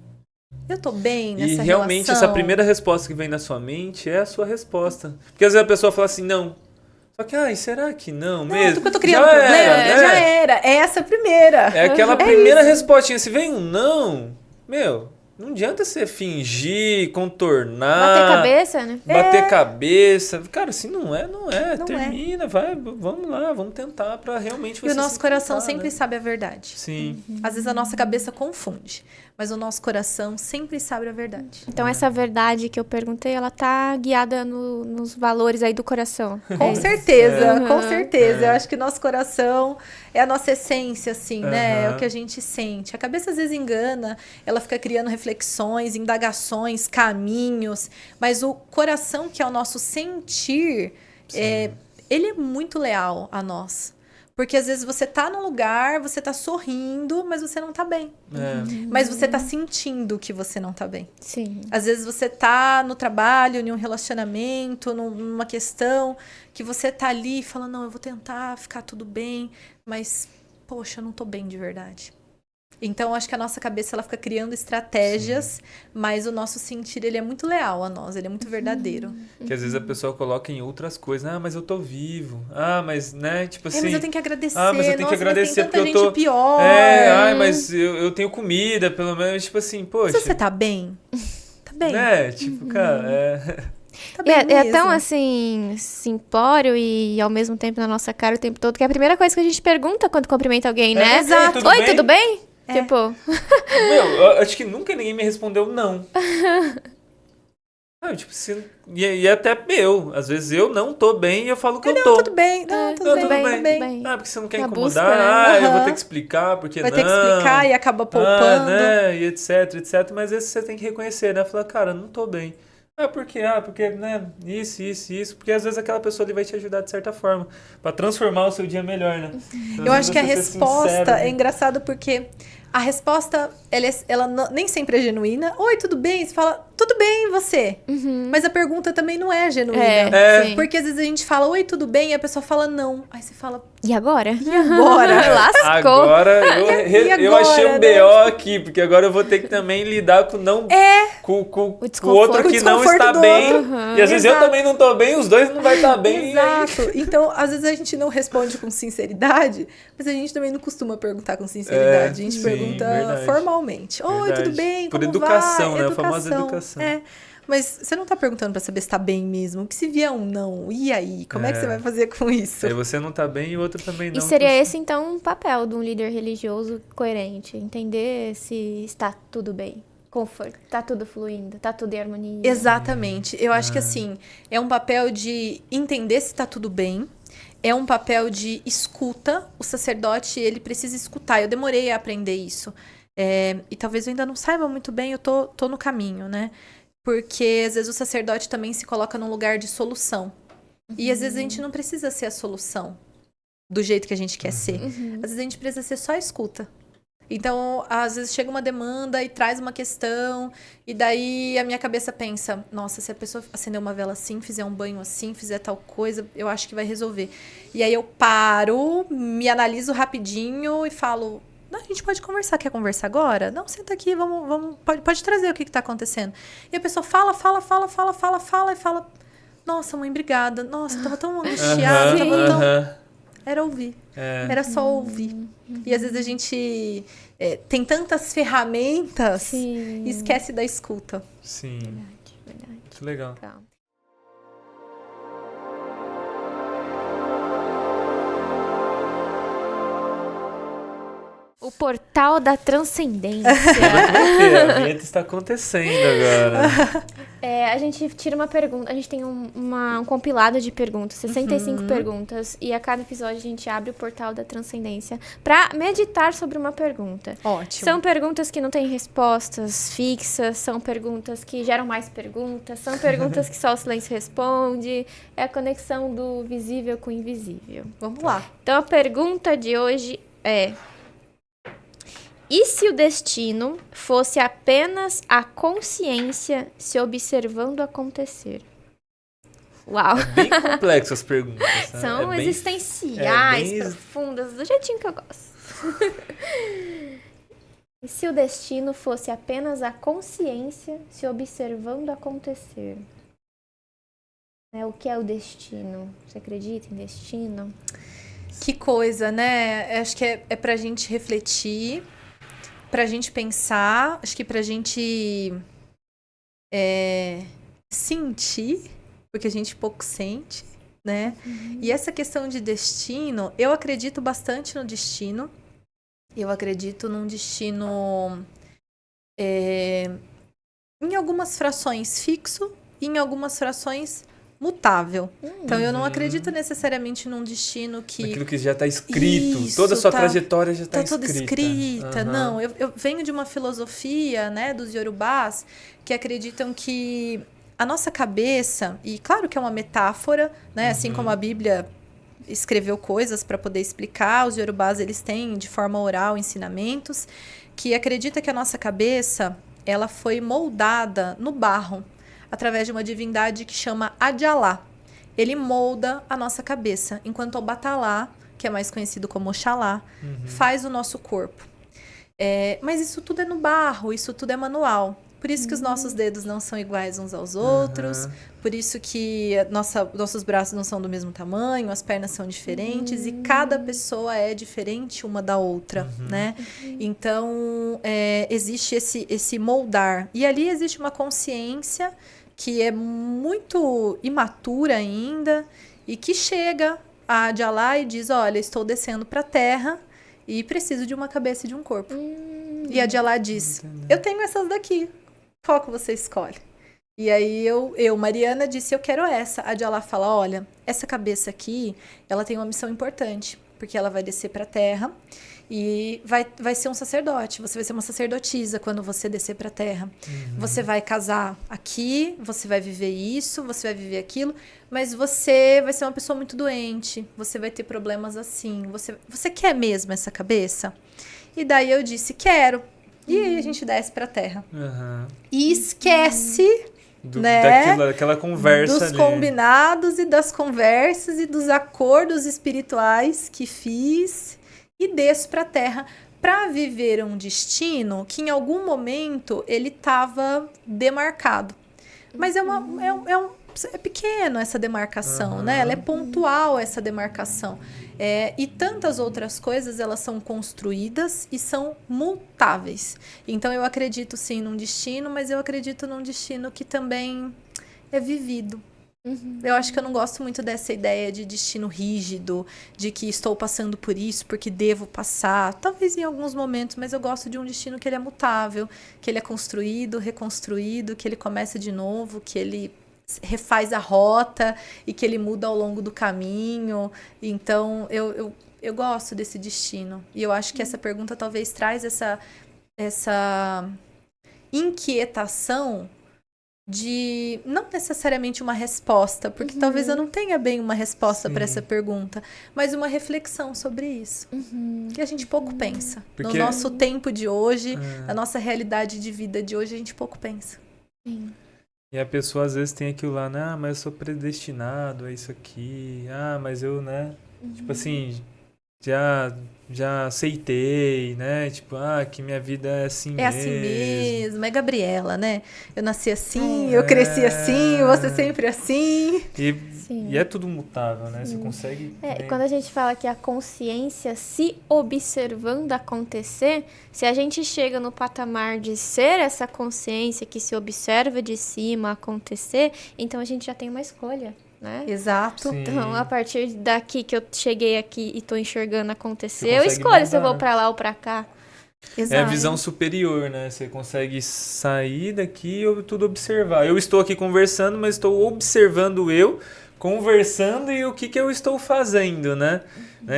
Eu tô bem nessa relação? E realmente essa primeira resposta que vem na sua mente é a sua resposta. Porque às vezes a pessoa fala assim, não. Só que, será que não mesmo? Porque eu tô criando problema, já era. É essa a primeira. É aquela primeira respostinha. Se vem um não, não adianta você fingir, contornar. Bater cabeça, né? Bater cabeça. Cara, se não é. Termina, vai, vamos lá, vamos tentar pra realmente você. E o nosso coração sempre sabe a verdade. Sim. Às vezes a nossa cabeça confunde, mas o nosso coração sempre sabe a verdade. Então essa verdade que eu perguntei, ela tá guiada nos valores aí do coração. Com certeza, com certeza. Eu acho que o nosso coração é a nossa essência, assim, né? É o que a gente sente. A cabeça às vezes engana, ela fica criando reflexões, indagações, caminhos, mas o coração, que é o nosso sentir, ele é muito leal a nós. Porque às vezes você tá num lugar, você tá sorrindo, mas você não tá bem. Mas você tá sentindo que você não tá bem. Sim. Às vezes você tá no trabalho, em um relacionamento, numa questão, que você tá ali e fala, não, eu vou tentar ficar tudo bem, mas, poxa, eu não tô bem de verdade. Então, acho que a nossa cabeça, ela fica criando estratégias, mas o nosso sentir, ele é muito leal a nós, ele é muito verdadeiro. Que às vezes a pessoa coloca em outras coisas, mas eu tô vivo. Mas, né, tipo assim... mas eu tenho que agradecer. Mas eu tenho que agradecer porque eu tô... pior. Mas eu tenho comida, pelo menos, tipo assim, poxa... Se você tá bem, tá bem. Né, tipo, cara, Tá bem é tão, assim, simplório e ao mesmo tempo na nossa cara o tempo todo, que é a primeira coisa que a gente pergunta quando cumprimenta alguém, né? Exato. Oi, tudo bem? Tipo... eu acho que nunca ninguém me respondeu não. Tipo, e até às vezes eu não tô bem e eu falo que eu tô. Tudo bem, tudo bem. Porque você não quer Na incomodar, busca, né? Eu vou ter que explicar, porque Vai ter que explicar e acaba poupando. Né? E etc, mas às vezes você tem que reconhecer, né? Falar, cara, não tô bem. Porque, né? Isso. Porque às vezes aquela pessoa ali vai te ajudar de certa forma. Pra transformar o seu dia melhor, né? Então, eu acho que a resposta sincero, né? é engraçado porque a resposta, ela nem sempre é genuína. Oi, tudo bem? Você fala, tudo bem, e você? Mas a pergunta também não é genuína. Sim. Porque às vezes a gente fala, oi, tudo bem? E a pessoa fala, não. Aí você fala, e agora? Lascou. Agora eu achei um BO aqui, porque agora eu vou ter que também lidar com o outro que não está bem. E às vezes eu também não tô bem, os dois não vai estar bem. Exato. Então, às vezes a gente não responde com sinceridade, mas a gente também não costuma perguntar com sinceridade. A gente pergunta formalmente. Oi, tudo bem? Por como educação, vai? né? A famosa educação. Mas você não tá perguntando pra saber se tá bem mesmo. Que se vier um não, e aí? Como é que você vai fazer com isso? Aí você não tá bem e o outro também não. E seria esse, então, um papel de um líder religioso coerente. Entender se está tudo bem. Conforto. Tá tudo fluindo, tá tudo em harmonia. Exatamente. Eu acho que assim, é um papel de entender se tá tudo bem. É um papel de escuta. O sacerdote, ele precisa escutar. Eu demorei a aprender isso. E talvez eu ainda não saiba muito bem, eu tô no caminho, né? Porque às vezes o sacerdote também se coloca num lugar de solução. E às vezes a gente não precisa ser a solução do jeito que a gente quer ser. Às vezes a gente precisa ser só a escuta. Então, às vezes chega uma demanda e traz uma questão, e daí a minha cabeça pensa, nossa, se a pessoa acender uma vela assim, fizer um banho assim, fizer tal coisa, eu acho que vai resolver. E aí eu paro, me analiso rapidinho e falo, não, a gente pode conversar, quer conversar agora? Não, senta aqui, pode trazer o que tá acontecendo. E a pessoa fala e fala, nossa, mãe, obrigada. Nossa, eu tava tão angustiada, Era ouvir. Era só ouvir. E às vezes a gente tem tantas ferramentas e esquece da escuta. Sim. Verdade. Muito legal. O portal da transcendência. A vinheta está acontecendo agora. A gente tira uma pergunta, a gente tem um compilado de perguntas, 65 perguntas, e a cada episódio a gente abre o portal da transcendência para meditar sobre uma pergunta. Ótimo. São perguntas que não têm respostas fixas, são perguntas que geram mais perguntas, são perguntas que só o silêncio responde, é a conexão do visível com o invisível. Vamos lá. Então a pergunta de hoje é: e se o destino fosse apenas a consciência se observando acontecer? Uau! É bem complexo as perguntas. Né? São existenciais, profundas, do jeitinho que eu gosto. E se o destino fosse apenas a consciência se observando acontecer? O que é o destino? Você acredita em destino? Que coisa, né? Acho que é pra gente refletir, pra gente pensar, acho que pra gente sentir, porque a gente pouco sente, né? E essa questão de destino, eu acredito bastante no destino. Eu acredito num destino em algumas frações fixo e em algumas frações mutável. Então, eu não acredito necessariamente num destino que... Aquilo que já está escrito, toda a sua trajetória já está toda escrita. Não, eu venho de uma filosofia, né, dos Yorubás, que acreditam que a nossa cabeça, e claro que é uma metáfora, né, assim como a Bíblia escreveu coisas para poder explicar, os Yorubás, eles têm de forma oral ensinamentos, que acredita que a nossa cabeça, ela foi moldada no barro, através de uma divindade que chama Adjalá. Ele molda a nossa cabeça, enquanto o Batalá, que é mais conhecido como Oxalá, faz o nosso corpo. Mas isso tudo é no barro, isso tudo é manual. Por isso que os nossos dedos não são iguais uns aos outros, por isso que nossos braços não são do mesmo tamanho, as pernas são diferentes, e cada pessoa é diferente uma da outra, né? Então, existe esse moldar. E ali existe uma consciência que é muito imatura ainda, e que chega a Adjalá e diz, olha, estou descendo para a Terra e preciso de uma cabeça e de um corpo. E a Adjalá diz, eu tenho essas daqui, qual que você escolhe? E aí eu, Mariana, disse, eu quero essa. A Adjalá fala, olha, essa cabeça aqui, ela tem uma missão importante, porque ela vai descer para a Terra e vai ser um sacerdote. Você vai ser uma sacerdotisa quando você descer para a Terra. Você vai casar aqui, você vai viver isso, você vai viver aquilo, mas você vai ser uma pessoa muito doente, você vai ter problemas assim. Você quer mesmo essa cabeça? E daí eu disse, quero. E aí a gente desce para a Terra. E esquece... daquela conversa dos combinados e das conversas e dos acordos espirituais que fiz e desço para a Terra para viver um destino que em algum momento ele estava demarcado. Mas é pequeno essa demarcação, né? Ela é pontual, essa demarcação. E tantas outras coisas, elas são construídas e são mutáveis. Então, eu acredito, sim, num destino, mas eu acredito num destino que também é vivido. Eu acho que eu não gosto muito dessa ideia de destino rígido, de que estou passando por isso porque devo passar. Talvez em alguns momentos, mas eu gosto de um destino que ele é mutável, que ele é construído, reconstruído, que ele começa de novo, que ele refaz a rota e que ele muda ao longo do caminho. Então, eu gosto desse destino. E eu acho que essa pergunta talvez traz essa inquietação de não necessariamente uma resposta, porque talvez eu não tenha bem uma resposta para essa pergunta, mas uma reflexão sobre isso. Que a gente pouco pensa. Porque no nosso tempo de hoje, na nossa realidade de vida de hoje, a gente pouco pensa. Sim. E a pessoa às vezes tem aquilo lá, né? Mas eu sou predestinado a isso aqui. Mas eu, né? Tipo assim, já aceitei, né? Tipo, que minha vida é assim mesmo. É assim mesmo, é Gabriela, né? Eu nasci assim, eu cresci assim, você sempre assim. E é tudo mutável, né? Você consegue... Quando a gente fala que a consciência se observando acontecer, se a gente chega no patamar de ser essa consciência que se observa de cima acontecer, então a gente já tem uma escolha. Né? Exato. Sim. Então, a partir daqui que eu cheguei aqui e tô enxergando acontecer, eu escolho se eu vou pra lá ou pra cá. Exato. É a visão superior, né? Você consegue sair daqui e tudo observar. Eu estou aqui conversando, mas estou observando conversando e o que eu estou fazendo, né?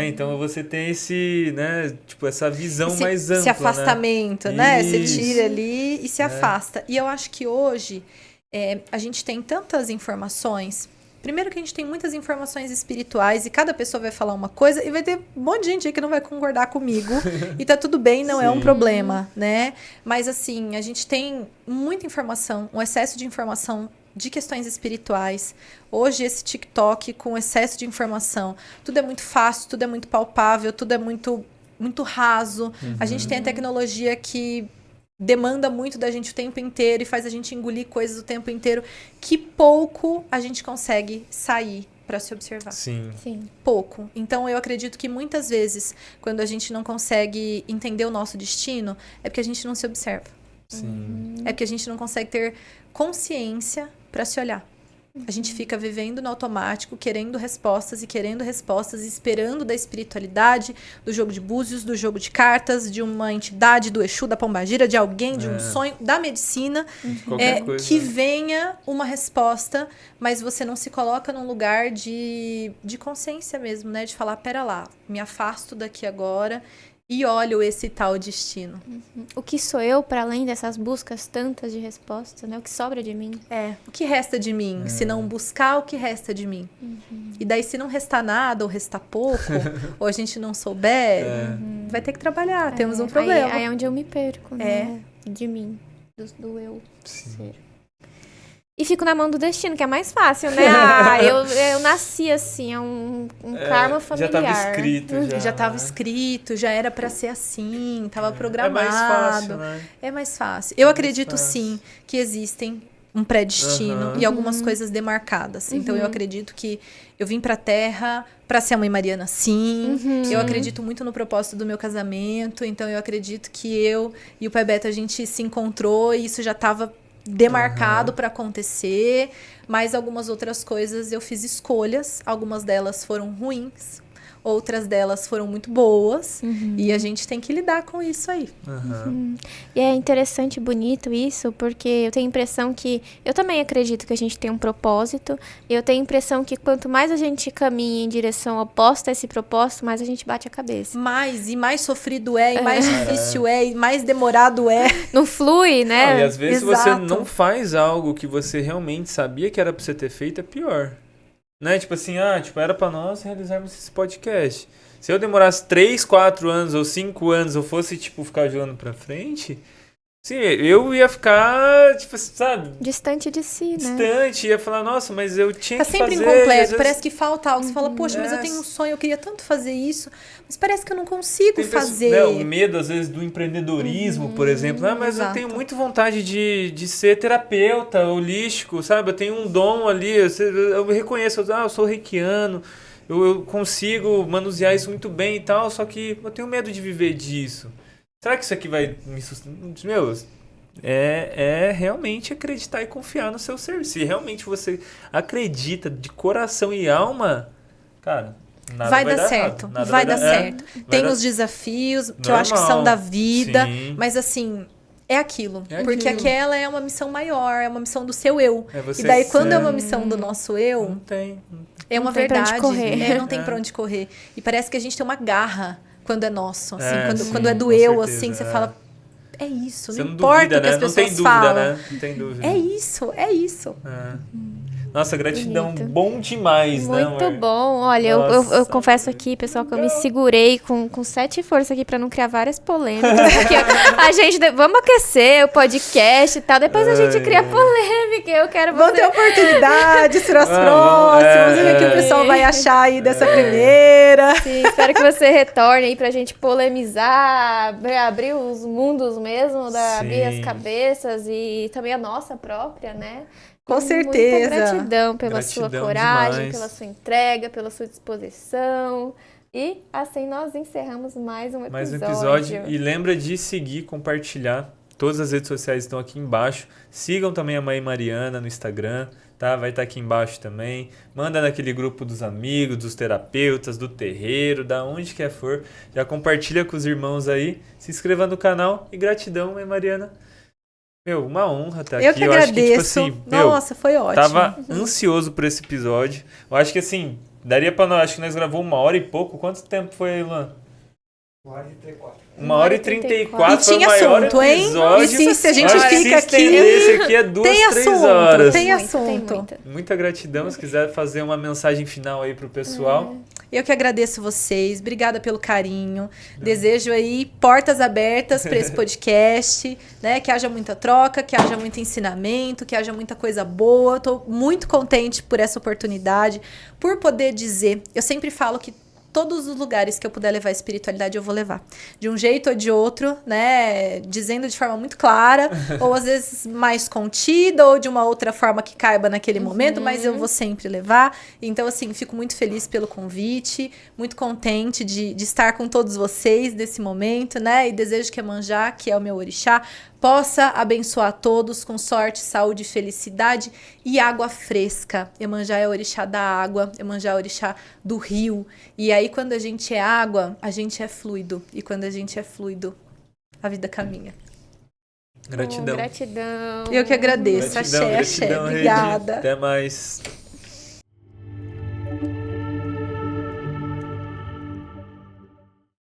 Então você tem esse, né? Tipo, essa visão mais ampla. Esse afastamento, né? Você tira ali e se afasta. E eu acho que hoje a gente tem tantas informações. Primeiro que a gente tem muitas informações espirituais e cada pessoa vai falar uma coisa e vai ter um monte de gente aí que não vai concordar comigo e tá tudo bem, não é um problema, né? Mas assim, a gente tem muita informação, um excesso de informação de questões espirituais. Hoje esse TikTok com excesso de informação, tudo é muito fácil, tudo é muito palpável, tudo é muito, muito raso. A gente tem a tecnologia que demanda muito da gente o tempo inteiro e faz a gente engolir coisas o tempo inteiro, que pouco a gente consegue sair para se observar. Sim. Pouco. Então, eu acredito que muitas vezes, quando a gente não consegue entender o nosso destino, é porque a gente não se observa. Sim. É porque a gente não consegue ter consciência para se olhar. A gente fica vivendo no automático, querendo respostas, e esperando da espiritualidade, do jogo de búzios, do jogo de cartas, de uma entidade, do Exu, da Pombagira, de alguém, de um sonho, da medicina, que venha uma resposta, mas você não se coloca num lugar de consciência mesmo, né? De falar, pera lá, me afasto daqui agora e olho esse tal destino. O que sou eu para além dessas buscas tantas de resposta, né? O que sobra de mim? O que resta de mim? Se não buscar, o que resta de mim? E daí, se não restar nada, ou restar pouco, ou a gente não souber, vai ter que trabalhar, temos um problema. Aí é onde eu me perco, né? De mim, do eu ser. E fico na mão do destino, que é mais fácil, né? Eu nasci assim, é um karma familiar. Já estava escrito. Já estava escrito, já era para ser assim, estava programado. É mais fácil, né? É mais fácil. Eu acredito, sim, que existem um pré-destino e algumas coisas demarcadas. Então, eu acredito que eu vim pra Terra para ser a Mãe Mariana, sim. Eu acredito muito no propósito do meu casamento. Então, eu acredito que eu e o Pai Beto, a gente se encontrou e isso já estava demarcado para acontecer, mas algumas outras coisas eu fiz escolhas, algumas delas foram ruins, outras delas foram muito boas, e a gente tem que lidar com isso aí. E é interessante e bonito isso, porque eu tenho a impressão que, eu também acredito que a gente tem um propósito, e eu tenho a impressão que quanto mais a gente caminha em direção oposta a esse propósito, mais a gente bate a cabeça. Mais sofrido e mais difícil e mais demorado Não flui, né? E às vezes você não faz algo que você realmente sabia que era pra você ter feito, é pior. Né? Tipo assim, era pra nós realizarmos esse podcast. Se eu demorasse 3, 4 anos ou 5 anos, eu fosse, ficar jogando pra frente, sim, eu ia ficar, sabe? Distante de si, né? Distante, ia falar, nossa, mas eu tinha que fazer. Tá sempre incompleto, parece que falta algo. Você fala, poxa, mas eu tenho um sonho, eu queria tanto fazer isso, mas parece que eu não consigo fazer. Né, o medo, às vezes, do empreendedorismo, por exemplo. Mas eu tenho muita vontade de ser terapeuta holístico, sabe? Eu tenho um dom ali, eu reconheço, eu sou reikiano, eu consigo manusear isso muito bem e tal, só que eu tenho medo de viver disso. Será que isso aqui vai me sustentar? é realmente acreditar e confiar no seu serviço. Se realmente você acredita de coração e alma, cara, nada vai dar certo. Vai dar certo. Tem os desafios que eu acho que são da vida, mas assim, é aquilo. Porque aquela é uma missão maior, é uma missão do seu eu. E daí, quando é uma missão do nosso eu, não tem. É uma verdade. Não tem pra onde correr. E parece que a gente tem uma garra quando é nosso. Assim, quando é do eu, certeza, assim, você fala, é isso. Não importa duvida, o que as pessoas falam. Não tem dúvida. É isso. Nossa, gratidão, bom demais, né, amor? Muito bom. Olha, eu confesso aqui, pessoal, que eu me segurei com 7 forças aqui pra não criar várias polêmicas. Porque a gente... Vamos aquecer o podcast e tal. Depois a gente cria polêmica. Eu quero... Vão ter oportunidades para as próximas. E que o pessoal vai achar aí dessa primeira. Sim, espero que você retorne aí pra gente polemizar, abrir os mundos mesmo, abrir as cabeças e também a nossa própria, né? Com certeza. Muita gratidão pela sua coragem, demais. Pela sua entrega, pela sua disposição. E assim nós encerramos mais um episódio. E lembra de seguir, compartilhar. Todas as redes sociais estão aqui embaixo. Sigam também a Mãe Mariana no Instagram, tá? Vai estar aqui embaixo também. Manda naquele grupo dos amigos, dos terapeutas, do terreiro, da onde quer for. Já compartilha com os irmãos aí. Se inscreva no canal. E gratidão, Mãe Mariana. Meu, uma honra estar aqui. Eu que agradeço. Acho que, tipo assim, nossa, foi ótimo. Tava ansioso por esse episódio. Eu acho que assim, daria pra nós, acho que nós gravamos 1h e pouco. Quanto tempo foi, Luan? 1h34. 1h34 e tinha assunto, hein? E se a gente fica aqui... Esse aqui é 2-3 horas. Tem assunto. Muita gratidão. Se quiser fazer uma mensagem final aí pro pessoal. Eu que agradeço vocês. Obrigada pelo carinho. Desejo aí portas abertas para esse podcast, né? Que haja muita troca, que haja muito ensinamento, que haja muita coisa boa. Estou muito contente por essa oportunidade, por poder dizer. Eu sempre falo que todos os lugares que eu puder levar a espiritualidade, eu vou levar. De um jeito ou de outro, né? Dizendo de forma muito clara, ou às vezes mais contida, ou de uma outra forma que caiba naquele momento, mas eu vou sempre levar. Então, assim, fico muito feliz pelo convite, muito contente de estar com todos vocês nesse momento, né? E desejo que Iemanjá, que é o meu orixá, possa abençoar todos com sorte, saúde, felicidade e água fresca. Iemanjá é o orixá da água, Iemanjá é o orixá do rio. E aí, quando a gente é água, a gente é fluido. E quando a gente é fluido, a vida caminha. Gratidão. Gratidão. Eu que agradeço. Axé. Obrigada. Até mais.